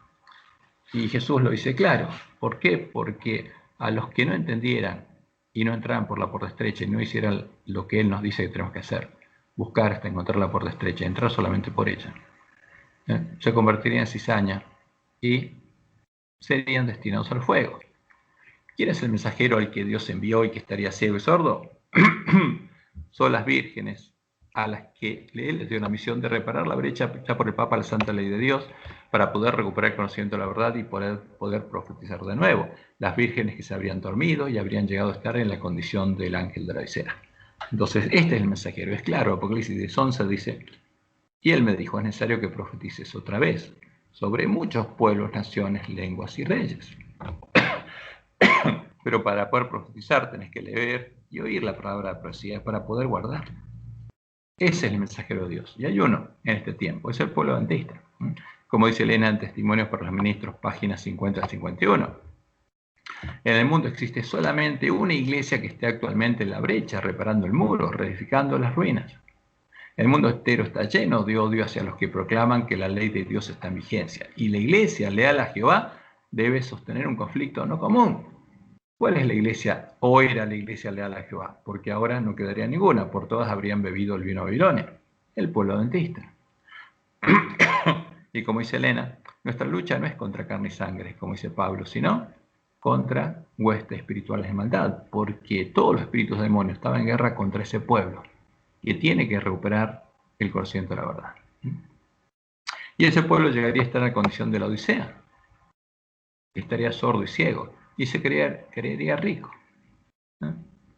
Y Jesús lo dice claro. ¿Por qué? Porque a los que no entendieran y no entraran por la puerta estrecha y no hicieran lo que Él nos dice que tenemos que hacer, buscar hasta encontrar la puerta estrecha, entrar solamente por ella, se convertirían en cizaña y serían destinados al fuego. ¿Quién es el mensajero al que Dios envió y que estaría ciego y sordo? Son las vírgenes a las que Él les dio la misión de reparar la brecha hecha por el Papa a la Santa Ley de Dios para poder recuperar el conocimiento de la verdad y poder profetizar de nuevo. Las vírgenes que se habrían dormido y habrían llegado a estar en la condición del ángel de la Odisea. Entonces, este es el mensajero. Es claro, Apocalipsis 11 dice: y él me dijo: es necesario que profetices otra vez sobre muchos pueblos, naciones, lenguas y reyes. Pero para poder profetizar tenés que leer y oír la palabra de profecía para poder guardar. Ese es el mensajero de Dios. Y hay uno en este tiempo, es el pueblo adventista. Como dice Elena en Testimonios para los Ministros, páginas 50 al 51. En el mundo existe solamente una iglesia que esté actualmente en la brecha, reparando el muro, reedificando las ruinas. El mundo entero está lleno de odio hacia los que proclaman que la ley de Dios está en vigencia. Y la iglesia leal a Jehová debe sostener un conflicto no común. ¿Cuál es la iglesia o era la iglesia leal a Jehová? Porque ahora no quedaría ninguna, por todas habrían bebido el vino de Babilonia, el pueblo adventista. Y como dice Elena, nuestra lucha no es contra carne y sangre, como dice Pablo, sino contra huestes espirituales de maldad, porque todos los espíritus de demonios estaban en guerra contra ese pueblo, que tiene que recuperar el conocimiento de la verdad. Y ese pueblo llegaría a estar en la condición de la Odisea, estaría sordo y ciego, y se creería rico.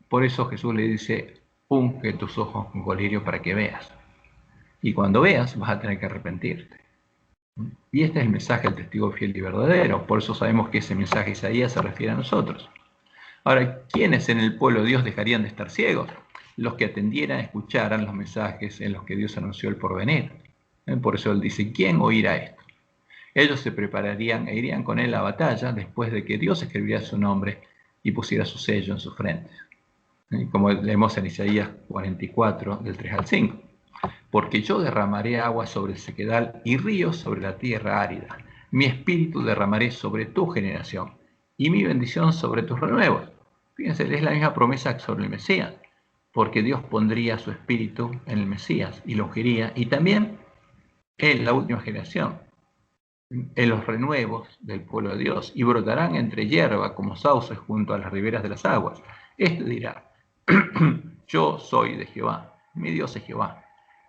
Por eso Jesús le dice: unge tus ojos con colirio para que veas. Y cuando veas, vas a tener que arrepentirte. Y este es el mensaje del testigo fiel y verdadero. Por eso sabemos que ese mensaje de Isaías se refiere a nosotros. Ahora, ¿quiénes en el pueblo de Dios dejarían de estar ciegos? Los que atendieran, escucharan los mensajes en los que Dios anunció el porvenir. Por eso él dice: ¿quién oirá esto? Ellos se prepararían e irían con él a batalla después de que Dios escribiera su nombre y pusiera su sello en sus frentes. Como leemos en Isaías 44, del 3 al 5. Porque yo derramaré agua sobre el sequedal y ríos sobre la tierra árida. Mi espíritu derramaré sobre tu generación y mi bendición sobre tus renuevos. Fíjense, es la misma promesa sobre el Mesías, porque Dios pondría su espíritu en el Mesías y lo ungiría, y también en la última generación, en los renuevos del pueblo de Dios, y brotarán entre hierba como sauces junto a las riberas de las aguas. Este dirá: yo soy de Jehová, mi Dios es Jehová.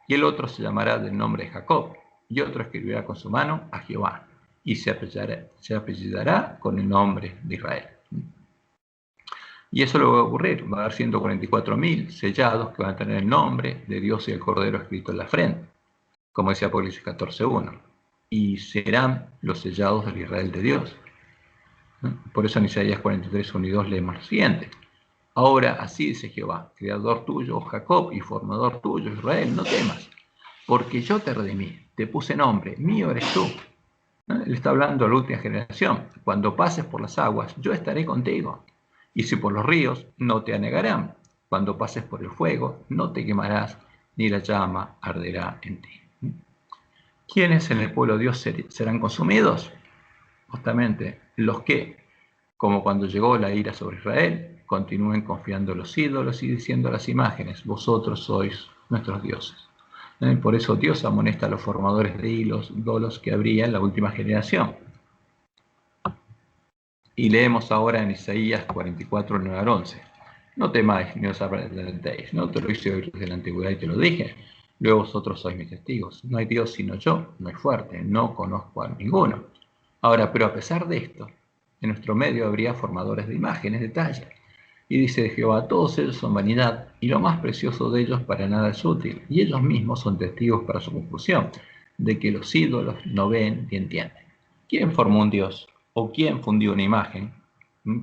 Y el otro se llamará del nombre de Jacob, y otro escribirá con su mano: a Jehová. y se apellidará con el nombre de Israel. Y eso lo va a ocurrir, va a haber 144.000 sellados que van a tener el nombre de Dios y el Cordero escrito en la frente, como dice Apocalipsis 14:1, y serán los sellados del Israel de Dios. Por eso en Isaías 43:1 y 2 leemos lo siguiente: ahora así dice Jehová, creador tuyo, Jacob, y formador tuyo, Israel, no temas, porque yo te redimí, te puse nombre, mío eres tú. Él está hablando a la última generación: cuando pases por las aguas, yo estaré contigo, y si por los ríos, no te anegarán. Cuando pases por el fuego, no te quemarás, ni la llama arderá en ti. ¿Quiénes en el pueblo de Dios serán consumidos? Justamente los que, como cuando llegó la ira sobre Israel, continúen confiando en los ídolos y diciendo a las imágenes: vosotros sois nuestros dioses. Por eso Dios amonesta a los formadores de ídolos que habría en la última generación. Y leemos ahora en Isaías 44, 9 al 11. No temáis ni os adelantéis, no te lo hice oír desde la antigüedad y te lo dije. Luego vosotros sois mis testigos. No hay Dios sino yo, no hay fuerte, no conozco a ninguno. Ahora, pero a pesar de esto, en nuestro medio habría formadores de imágenes de talla. Y dice Jehová: todos ellos son vanidad, y lo más precioso de ellos para nada es útil, y ellos mismos son testigos para su confusión, de que los ídolos no ven ni entienden. ¿Quién formó un Dios? ¿O quién fundió una imagen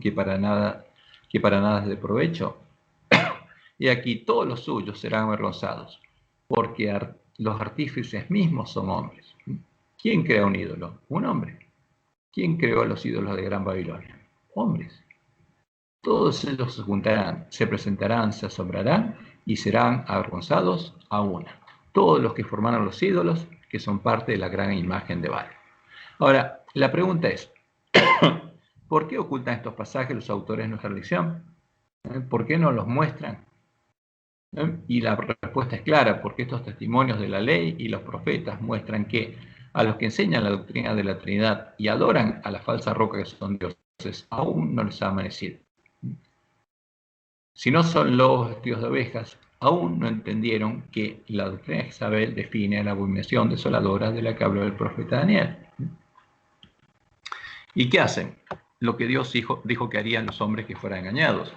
que para nada es de provecho? Y aquí todos los suyos serán avergonzados, porque los artífices mismos son hombres. ¿Quién crea un ídolo? Un hombre. ¿Quién creó los ídolos de Gran Babilonia? Hombres. Todos ellos se juntarán, se presentarán, se asombrarán y serán avergonzados a una. Todos los que formaron los ídolos, que son parte de la gran imagen de Baal. Ahora, la pregunta es: ¿por qué ocultan estos pasajes los autores de nuestra lección? ¿Por qué no los muestran? Y la respuesta es clara: porque estos testimonios de la ley y los profetas muestran que a los que enseñan la doctrina de la Trinidad y adoran a la falsa roca que son dioses, aún no les ha amanecido. Si no son lobos vestidos de ovejas, aún no entendieron que la doctrina de Jezabel define la abominación desoladora de la que habló el profeta Daniel. ¿Y qué hacen? Lo que Dios dijo que harían los hombres que fueran engañados.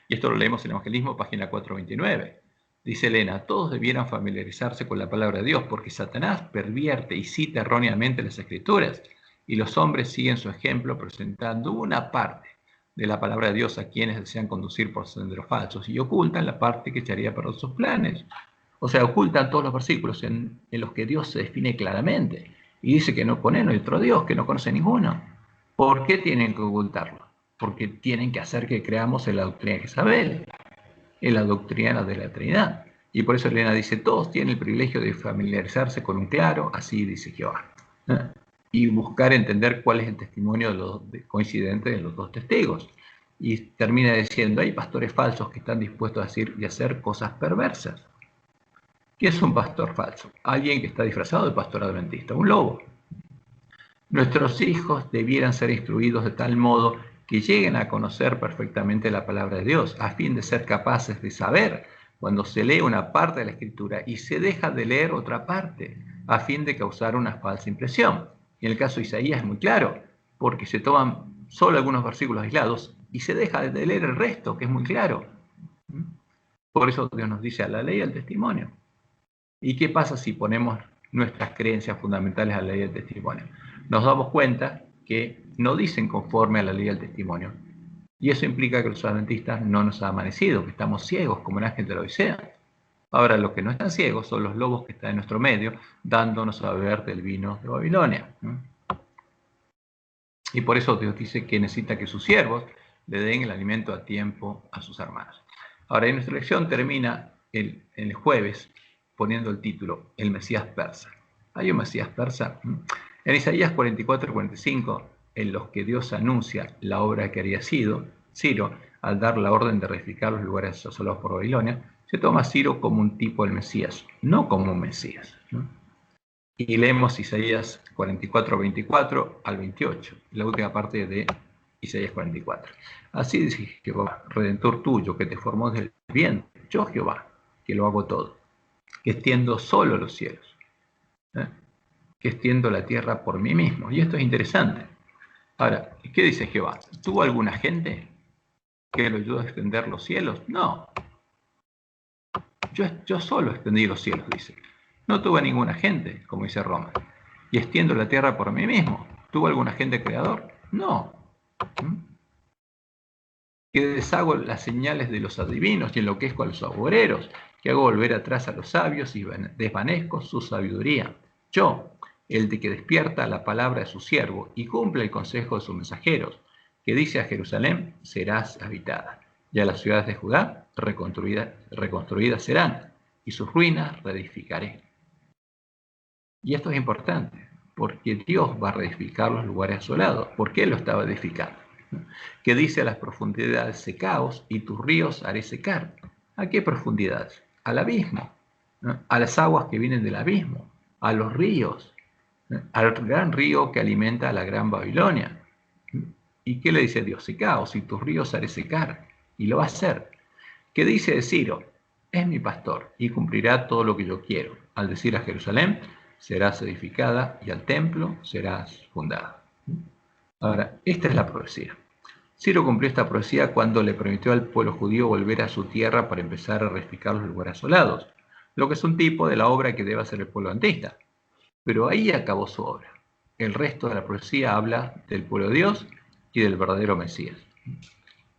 Y esto lo leemos en el Evangelismo, página 429. Dice Elena: todos debieran familiarizarse con la palabra de Dios, porque Satanás pervierte y cita erróneamente las Escrituras, y los hombres siguen su ejemplo presentando una parte de la palabra de Dios a quienes desean conducir por senderos falsos, y ocultan la parte que echaría a perder sus planes. O sea, ocultan todos los versículos en los que Dios se define claramente, y dice que no pone otro Dios, que no conoce ninguno. ¿Por qué tienen que ocultarlo? Porque tienen que hacer que creamos en la doctrina de Jezabel, en la doctrina de la Trinidad. Y por eso Elena dice: todos tienen el privilegio de familiarizarse con un claro, así dice Jehová, y buscar entender cuál es el testimonio coincidente de los dos testigos. Y termina diciendo: hay pastores falsos que están dispuestos a decir y hacer cosas perversas. ¿Qué es un pastor falso? Alguien que está disfrazado de pastor adventista, un lobo. Nuestros hijos debieran ser instruidos de tal modo que lleguen a conocer perfectamente la palabra de Dios, a fin de ser capaces de saber cuando se lee una parte de la Escritura y se deja de leer otra parte, a fin de causar una falsa impresión. En el caso de Isaías es muy claro, porque se toman solo algunos versículos aislados y se deja de leer el resto, que es muy claro. Por eso Dios nos dice: a la ley y al testimonio. ¿Y qué pasa si ponemos nuestras creencias fundamentales a la ley del testimonio? Nos damos cuenta que no dicen conforme a la ley del testimonio. Y eso implica que los adventistas no nos ha amanecido, que estamos ciegos como el ángel de la Odisea. Ahora, los que no están ciegos son los lobos que están en nuestro medio, dándonos a beber del vino de Babilonia. Y por eso Dios dice que necesita que sus siervos le den el alimento a tiempo a sus hermanos. Ahora, en nuestra lección termina el jueves poniendo el título: el Mesías persa. ¿Hay un Mesías persa? En Isaías 44 y 45, en los que Dios anuncia la obra que haría Ciro, al dar la orden de reedificar los lugares asolados por Babilonia, se toma a Ciro como un tipo del Mesías, no como un Mesías. Y leemos Isaías 44, 24 al 28, la última parte de Isaías 44. Así dice Jehová, Redentor tuyo, que te formó desde el vientre, yo Jehová, que lo hago todo, que extiendo solo los cielos. que extiendo la tierra por mí mismo. Y esto es interesante. Ahora, ¿qué dice Jehová? ¿Tuvo alguna gente que lo ayudó a extender los cielos? No, yo solo extendí los cielos, dice. No tuve ninguna gente, como dice Roma. Y extiendo la tierra por mí mismo. ¿Tuvo alguna gente creador? No. Que deshago las señales de los adivinos y enloquezco a los agoreros, que hago volver atrás a los sabios y desvanezco su sabiduría. Yo, el de que despierta la palabra de su siervo y cumple el consejo de sus mensajeros, que dice a Jerusalén, serás habitada, y a las ciudades de Judá reconstruidas serán, y sus ruinas reedificaré. Y esto es importante, porque Dios va a reedificar los lugares asolados, porque Él lo estaba edificando. Que dice a las profundidades secaos y tus ríos haré secar. ¿A qué profundidades? Al abismo, ¿no? A las aguas que vienen del abismo, a los ríos, ¿no? Al gran río que alimenta a la gran Babilonia. ¿Y qué le dice Dios? Secaos y tus ríos haré secar. Y lo va a hacer. ¿Qué dice de Ciro? Es mi pastor y cumplirá todo lo que yo quiero. Al decir a Jerusalén, serás edificada y al templo serás fundada. Ahora, esta es la profecía. Ciro cumplió esta profecía cuando le permitió al pueblo judío volver a su tierra para empezar a reedificar los lugares asolados, lo que es un tipo de la obra que debe hacer el pueblo antista. Pero ahí acabó su obra. El resto de la profecía habla del pueblo de Dios y del verdadero Mesías.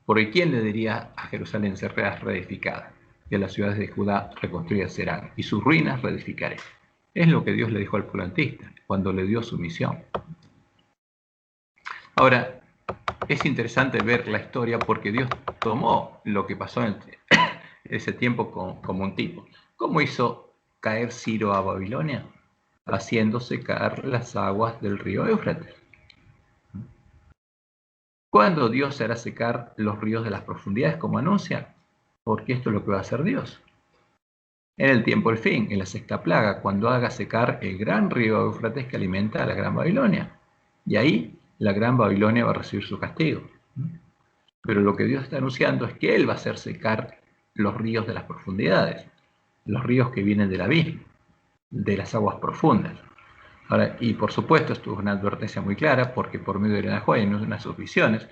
Porque ¿quién le diría a Jerusalén serás reedificada? Y a las ciudades de Judá reconstruidas serán, y sus ruinas reedificaré. Es lo que Dios le dijo al pueblo antista cuando le dio su misión. Ahora, es interesante ver la historia porque Dios tomó lo que pasó en ese tiempo como un tipo. ¿Cómo hizo caer Ciro a Babilonia? Haciendo secar las aguas del río Éufrates. ¿Cuándo Dios hará secar los ríos de las profundidades como anuncia? Porque esto es lo que va a hacer Dios. En el tiempo del fin, en la sexta plaga, cuando haga secar el gran río Éufrates que alimenta a la gran Babilonia. Y ahí la gran Babilonia va a recibir su castigo. Pero lo que Dios está anunciando es que Él va a hacer secar los ríos de las profundidades, los ríos que vienen del abismo, de las aguas profundas. Ahora, y por supuesto, esto es una advertencia muy clara, porque por medio de la y en una de sus visiones,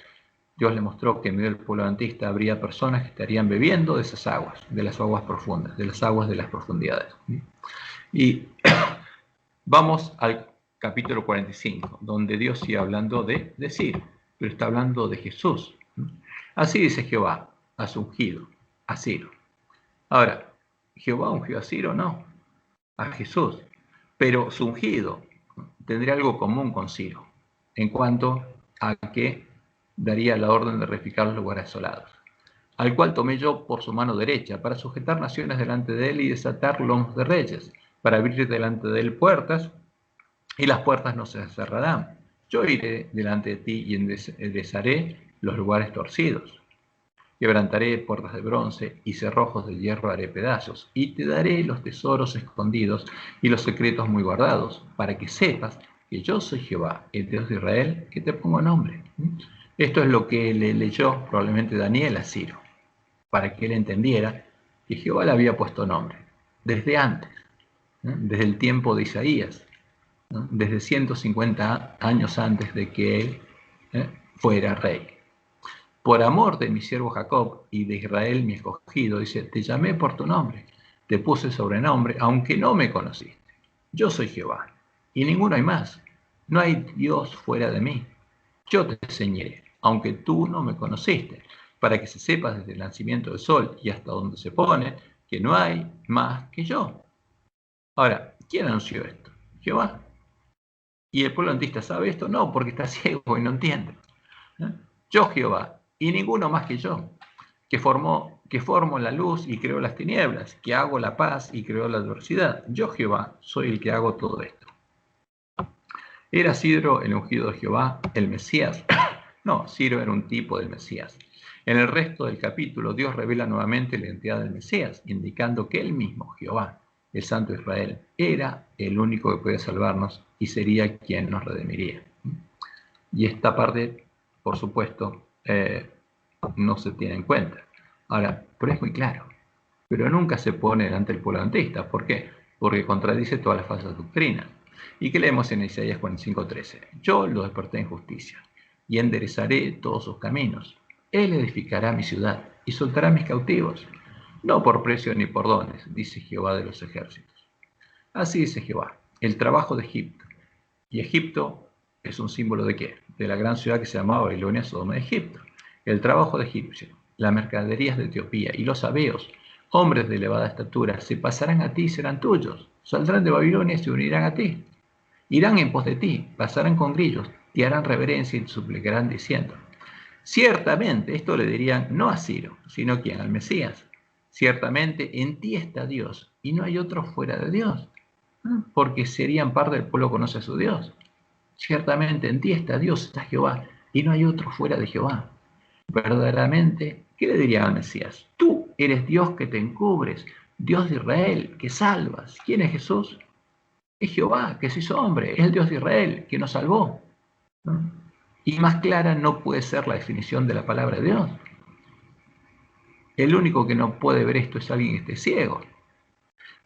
Dios le mostró que en medio del pueblo adventista habría personas que estarían bebiendo de esas aguas, de las aguas profundas, de las aguas de las profundidades. Y vamos al capítulo 45, donde Dios sigue hablando de Ciro, pero está hablando de Jesús. Así dice Jehová a su ungido, a Ciro. Ahora, ¿Jehová ungió a Ciro? No, a Jesús. Pero su ungido tendría algo común con Ciro, en cuanto a que daría la orden de reedificar los lugares asolados, al cual tomé yo por su mano derecha, para sujetar naciones delante de él y desatar lomos de reyes, para abrir delante de él puertas, y las puertas no se cerrarán. Yo iré delante de ti y enderezaré los lugares torcidos. Quebrantaré puertas de bronce y cerrojos de hierro haré pedazos, y te daré los tesoros escondidos y los secretos muy guardados, para que sepas que yo soy Jehová, el Dios de Israel, que te pongo nombre. Esto es lo que le leyó probablemente Daniel a Ciro, para que él entendiera que Jehová le había puesto nombre, desde antes, desde el tiempo de Isaías, desde 150 años antes de que él fuera rey. Por amor de mi siervo Jacob y de Israel mi escogido, dice, te llamé por tu nombre, te puse sobrenombre, aunque no me conociste. Yo soy Jehová, y ninguno hay más. No hay Dios fuera de mí. Yo te enseñé, aunque tú no me conociste, para que se sepa desde el nacimiento del sol y hasta donde se pone, que no hay más que yo. Ahora, ¿quién anunció esto? Jehová. ¿Y el pueblo antista sabe esto? No, porque está ciego y no entiende. Yo Jehová, y ninguno más que yo, que formo la luz y creo las tinieblas, que hago la paz y creo la adversidad. Yo Jehová soy el que hago todo esto. ¿Era Ciro el ungido de Jehová, el Mesías? No, Ciro era un tipo del Mesías. En el resto del capítulo, Dios revela nuevamente la identidad del Mesías, indicando que él mismo, Jehová, el Santo de Israel, era el único que podía salvarnos y sería quien nos redimiría. Y esta parte, por supuesto, no se tiene en cuenta. Ahora, pero es muy claro. Pero nunca se pone delante del pueblo adventista. ¿Por qué? Porque contradice todas las falsas doctrinas. ¿Y qué leemos en Isaías 45:13? Yo lo desperté en justicia y enderezaré todos sus caminos. Él edificará mi ciudad y soltará mis cautivos, no por precio ni por dones, dice Jehová de los ejércitos. Así dice Jehová, el trabajo de Egipto. ¿Y Egipto es un símbolo de qué? De la gran ciudad que se llamaba Babilonia, Sodoma de Egipto. El trabajo de egipcio, las mercaderías de Etiopía y los sabeos, hombres de elevada estatura, se pasarán a ti y serán tuyos. Saldrán de Babilonia y se unirán a ti. Irán en pos de ti, pasarán con grillos, te harán reverencia y te suplicarán diciendo. Ciertamente, esto le dirían no a Ciro, sino a quién, al Mesías. Ciertamente en ti está Dios y no hay otro fuera de Dios, porque serían parte del pueblo que conoce a su Dios. Ciertamente en ti está Dios, está Jehová, y no hay otro fuera de Jehová. Verdaderamente, ¿qué le dirían al Mesías? Tú eres Dios que te encubres, Dios de Israel, que salvas. ¿Quién es Jesús? Es Jehová, que se hizo hombre, es el Dios de Israel, que nos salvó. ¿No? Y más clara no puede ser la definición de la palabra de Dios. El único que no puede ver esto es alguien que esté ciego.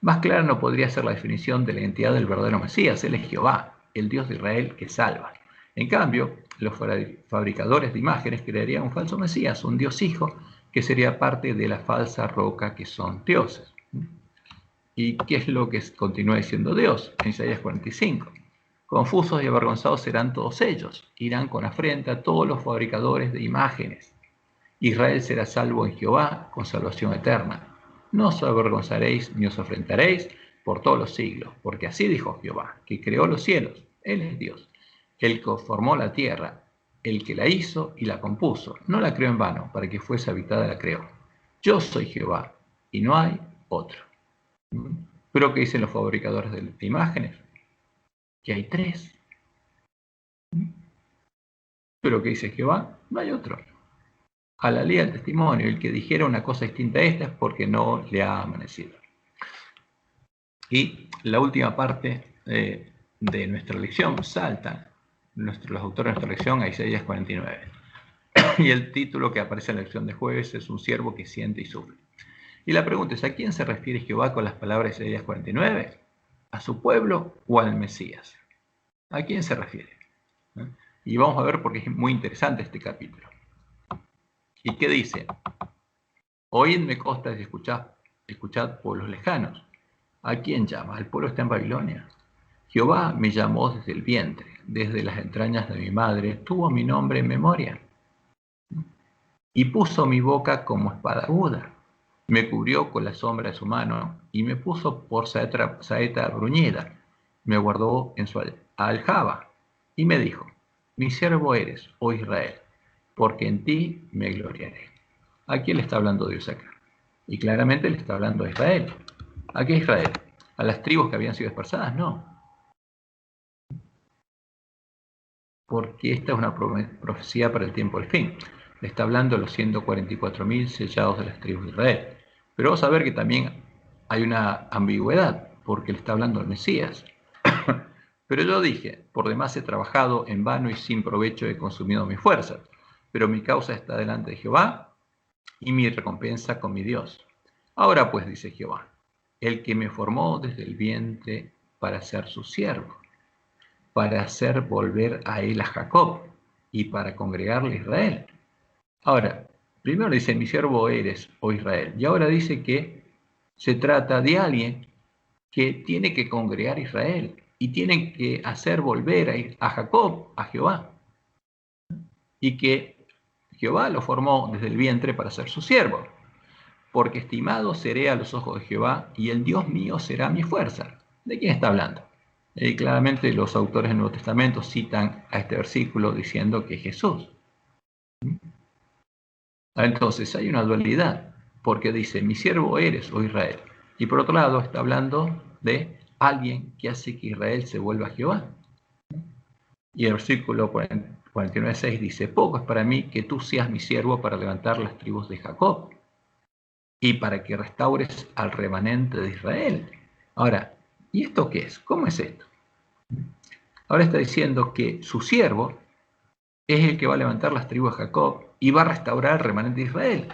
Más clara no podría ser la definición de la identidad del verdadero Mesías. Él es Jehová, el Dios de Israel que salva. En cambio, los fabricadores de imágenes crearían un falso Mesías, un Dios hijo, que sería parte de la falsa roca que son dioses. ¿Y qué es lo que continúa diciendo Dios en Isaías 45? Confusos y avergonzados serán todos ellos, irán con afrenta todos los fabricadores de imágenes. Israel será salvo en Jehová con salvación eterna. No os avergonzaréis ni os afrentaréis por todos los siglos, porque así dijo Jehová, que creó los cielos, Él es Dios, el que formó la tierra, el que la hizo y la compuso, no la creó en vano, para que fuese habitada la creó. Yo soy Jehová, y no hay otro. ¿Pero qué dicen los fabricadores de imágenes? Que hay tres. ¿Pero qué dice Jehová? No hay otro. A la ley del testimonio, el que dijera una cosa distinta a esta es porque no le ha amanecido. Y la última parte de nuestra lección salta los autores de nuestra lección a Isaías 49. Y el título que aparece en la lección de jueves es un siervo que siente y sufre. Y la pregunta es, ¿a quién se refiere Jehová con las palabras de Isaías 49? ¿A su pueblo o al Mesías? ¿A quién se refiere? Y vamos a ver porque es muy interesante este capítulo. ¿Y qué dice? Oídme costas y escuchad pueblos lejanos. ¿A quién llama? ¿Al pueblo está en Babilonia? Jehová me llamó desde el vientre, desde las entrañas de mi madre, tuvo mi nombre en memoria. Y puso mi boca como espada aguda. Me cubrió con la sombra de su mano y me puso por saeta bruñida. Me guardó en su aljaba y me dijo, mi siervo eres, oh Israel, porque en ti me gloriaré. ¿A quién le está hablando Dios acá? Y claramente le está hablando a Israel. ¿A qué Israel? ¿A las tribus que habían sido dispersadas? No. Porque esta es una profecía para el tiempo del fin. Le está hablando a los 144.000 sellados de las tribus de Israel. Pero vamos a ver que también hay una ambigüedad, porque le está hablando al Mesías. Pero yo dije, por demás he trabajado en vano y sin provecho he consumido mis fuerzas, pero mi causa está delante de Jehová y mi recompensa con mi Dios. Ahora pues, dice Jehová, el que me formó desde el vientre para ser su siervo, para hacer volver a él a Jacob y para congregarle a Israel. Ahora, primero dice, mi siervo eres, oh Israel, y ahora dice que se trata de alguien que tiene que congregar a Israel y tiene que hacer volver a Jacob, a Jehová, y que Jehová lo formó desde el vientre para ser su siervo, porque estimado seré a los ojos de Jehová y el Dios mío será mi fuerza. ¿De quién está hablando? Claramente los autores del Nuevo Testamento citan a este versículo diciendo que es Jesús. Entonces hay una dualidad, porque dice, mi siervo eres, oh Israel. Y por otro lado está hablando de alguien que hace que Israel se vuelva a Jehová. Y el versículo 49:6 dice, poco es para mí que tú seas mi siervo para levantar las tribus de Jacob y para que restaures al remanente de Israel. Ahora, ¿y esto qué es? ¿Cómo es esto? Ahora está diciendo que su siervo es el que va a levantar las tribus de Jacob y va a restaurar al remanente de Israel.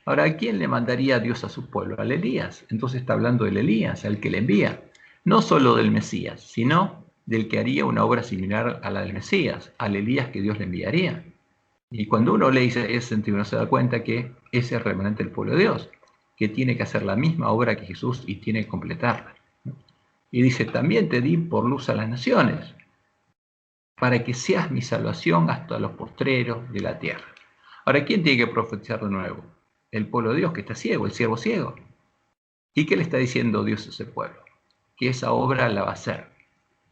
Ahora, ¿a quién le mandaría Dios a su pueblo? Al Elías. Entonces está hablando del Elías, al que le envía. No solo del Mesías, sino del que haría una obra similar a la del Mesías, al Elías que Dios le enviaría. Y cuando uno lee Isaías 61 se da cuenta que ese es remanente del pueblo de Dios, que tiene que hacer la misma obra que Jesús y tiene que completarla. Y dice, también te di por luz a las naciones, para que seas mi salvación hasta los postreros de la tierra. Ahora, ¿quién tiene que profetizar de nuevo? El pueblo de Dios que está ciego, el siervo ciego. ¿Y qué le está diciendo Dios a ese pueblo? Que esa obra la va a hacer.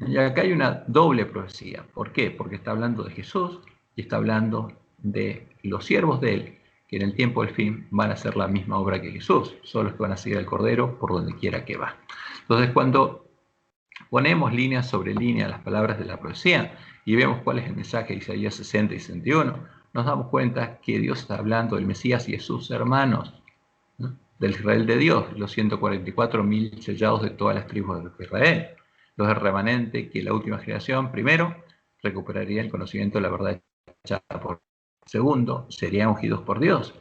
Y acá hay una doble profecía. ¿Por qué? Porque está hablando de Jesús y está hablando de los siervos de él, que en el tiempo del fin van a hacer la misma obra que Jesús, son los que van a seguir al Cordero por donde quiera que va. Entonces, cuando ponemos línea sobre línea las palabras de la profecía y vemos cuál es el mensaje de Isaías 60 y 61, nos damos cuenta que Dios está hablando del Mesías y de sus hermanos, ¿no? Del Israel de Dios, los 144.000 sellados de todas las tribus de Israel, los del remanente que la última generación, primero, recuperaría el conocimiento de la verdad echada por segundo, serían ungidos por Dios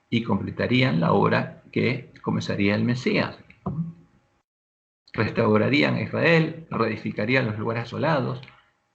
y completarían la obra que comenzaría el Mesías. Restaurarían a Israel, reedificarían los lugares asolados,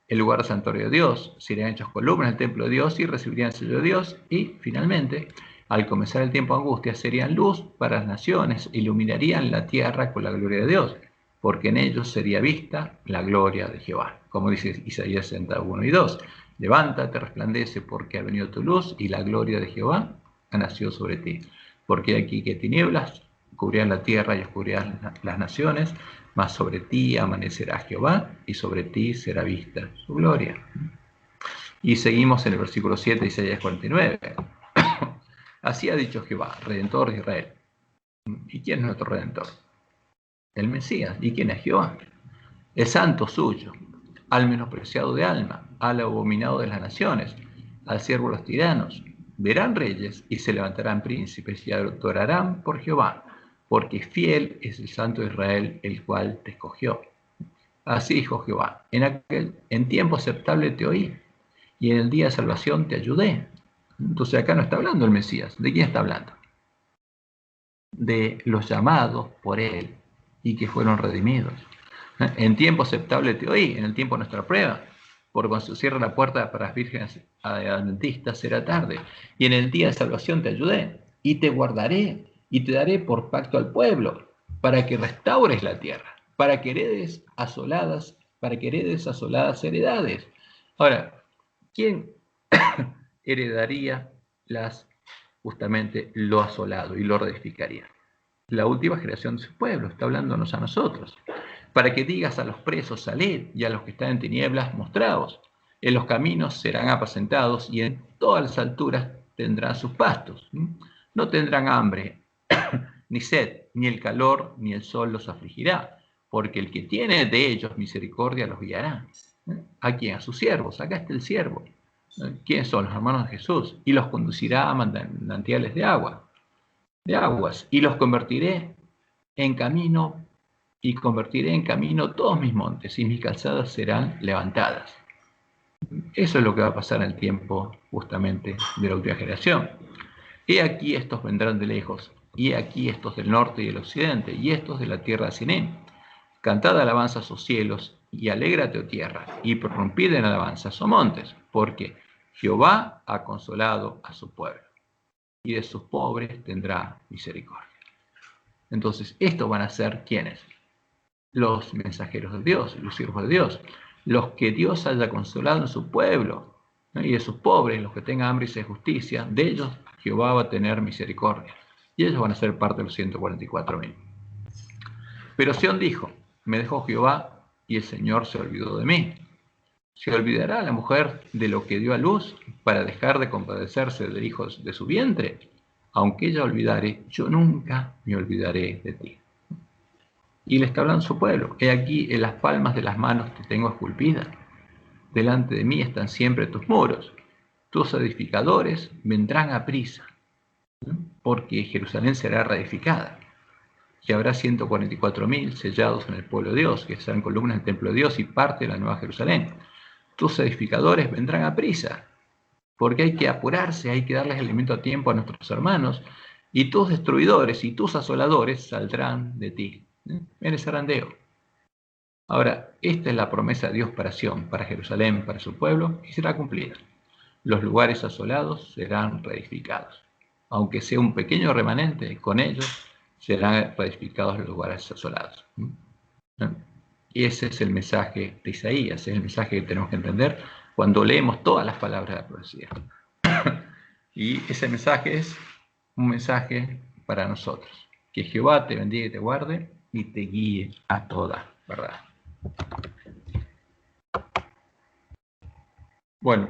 el lugar santuario de Dios, serían hechos columnas del templo de Dios y recibirían el sello de Dios y, finalmente, al comenzar el tiempo de angustia, serían luz para las naciones, iluminarían la tierra con la gloria de Dios, porque en ellos sería vista la gloria de Jehová. Como dice Isaías 61 y 2, levántate, resplandece, porque ha venido tu luz y la gloria de Jehová ha nacido sobre ti. Porque aquí que tinieblas cubrirán la tierra y oscurirán las naciones, mas sobre ti amanecerá Jehová y sobre ti será vista su gloria. Y seguimos en el versículo 7 de Isaías 49. Así ha dicho Jehová, Redentor de Israel. ¿Y quién es nuestro Redentor? El Mesías. ¿Y quién es Jehová? El santo suyo, al menospreciado de alma, al abominado de las naciones, al siervo de los tiranos. Verán reyes y se levantarán príncipes y adorarán por Jehová, porque fiel es el santo de Israel, el cual te escogió. Así dijo Jehová, en tiempo aceptable te oí, y en el día de salvación te ayudé. Entonces acá no está hablando el Mesías. ¿De quién está hablando? De los llamados por él y que fueron redimidos. En tiempo aceptable te oí, en el tiempo de nuestra prueba, porque cuando se cierra la puerta para las vírgenes adventistas será tarde, y en el día de salvación te ayudé, y te guardaré, y te daré por pacto al pueblo, para que restaures la tierra, para que heredes asoladas heredades. Ahora, ¿quién heredaría justamente lo asolado y lo reedificaría? La última generación de su pueblo, está hablándonos a nosotros, para que digas a los presos, salid, y a los que están en tinieblas, mostraos. En los caminos serán apacentados, y en todas las alturas tendrán sus pastos. No tendrán hambre, ni sed, ni el calor, ni el sol los afligirá, porque el que tiene de ellos misericordia los guiará. ¿A quién? A sus siervos. Acá está el siervo. ¿Quiénes son? Los hermanos de Jesús. Y los conducirá a manantiales de aguas, y los convertiré en camino, y convertiré en camino todos mis montes, y mis calzadas serán levantadas. Eso es lo que va a pasar en el tiempo justamente de la última generación. He aquí estos vendrán de lejos, y he aquí estos del norte y del occidente, y estos de la tierra de Sinim. Cantad alabanzas, oh cielos, y alégrate, oh tierra, y prorrumpid en alabanzas, oh montes, porque Jehová ha consolado a su pueblo, y de sus pobres tendrá misericordia. Entonces, estos van a ser ¿quiénes? Los mensajeros de Dios, los siervos de Dios, los que Dios haya consolado en su pueblo, ¿no? Y de sus pobres, los que tengan hambre y sed de justicia, de ellos Jehová va a tener misericordia, y ellos van a ser parte de los 144.000. Pero Sión dijo, me dejó Jehová, y el Señor se olvidó de mí. ¿Se olvidará la mujer de lo que dio a luz para dejar de compadecerse de hijos de su vientre? Aunque ella olvidare, yo nunca me olvidaré de ti. Y le está hablando a su pueblo. He aquí, en las palmas de las manos te tengo esculpida. Delante de mí están siempre tus muros. Tus edificadores vendrán a prisa, porque Jerusalén será reedificada. Y habrá 144.000 sellados en el pueblo de Dios, que serán columnas del templo de Dios y parte de la nueva Jerusalén. Tus edificadores vendrán a prisa, porque hay que apurarse, hay que darles alimento a tiempo a nuestros hermanos, y tus destruidores y tus asoladores saldrán de ti. En ese zarandeo. Ahora, esta es la promesa de Dios para Sión, para Jerusalén, para su pueblo, y será cumplida. Los lugares asolados serán reedificados. Aunque sea un pequeño remanente, con ellos serán reedificados los lugares asolados. Y ese es el mensaje de Isaías, es el mensaje que tenemos que entender cuando leemos todas las palabras de la profecía. Y ese mensaje es un mensaje para nosotros. Que Jehová te bendiga y te guarde y te guíe a toda verdad. Bueno,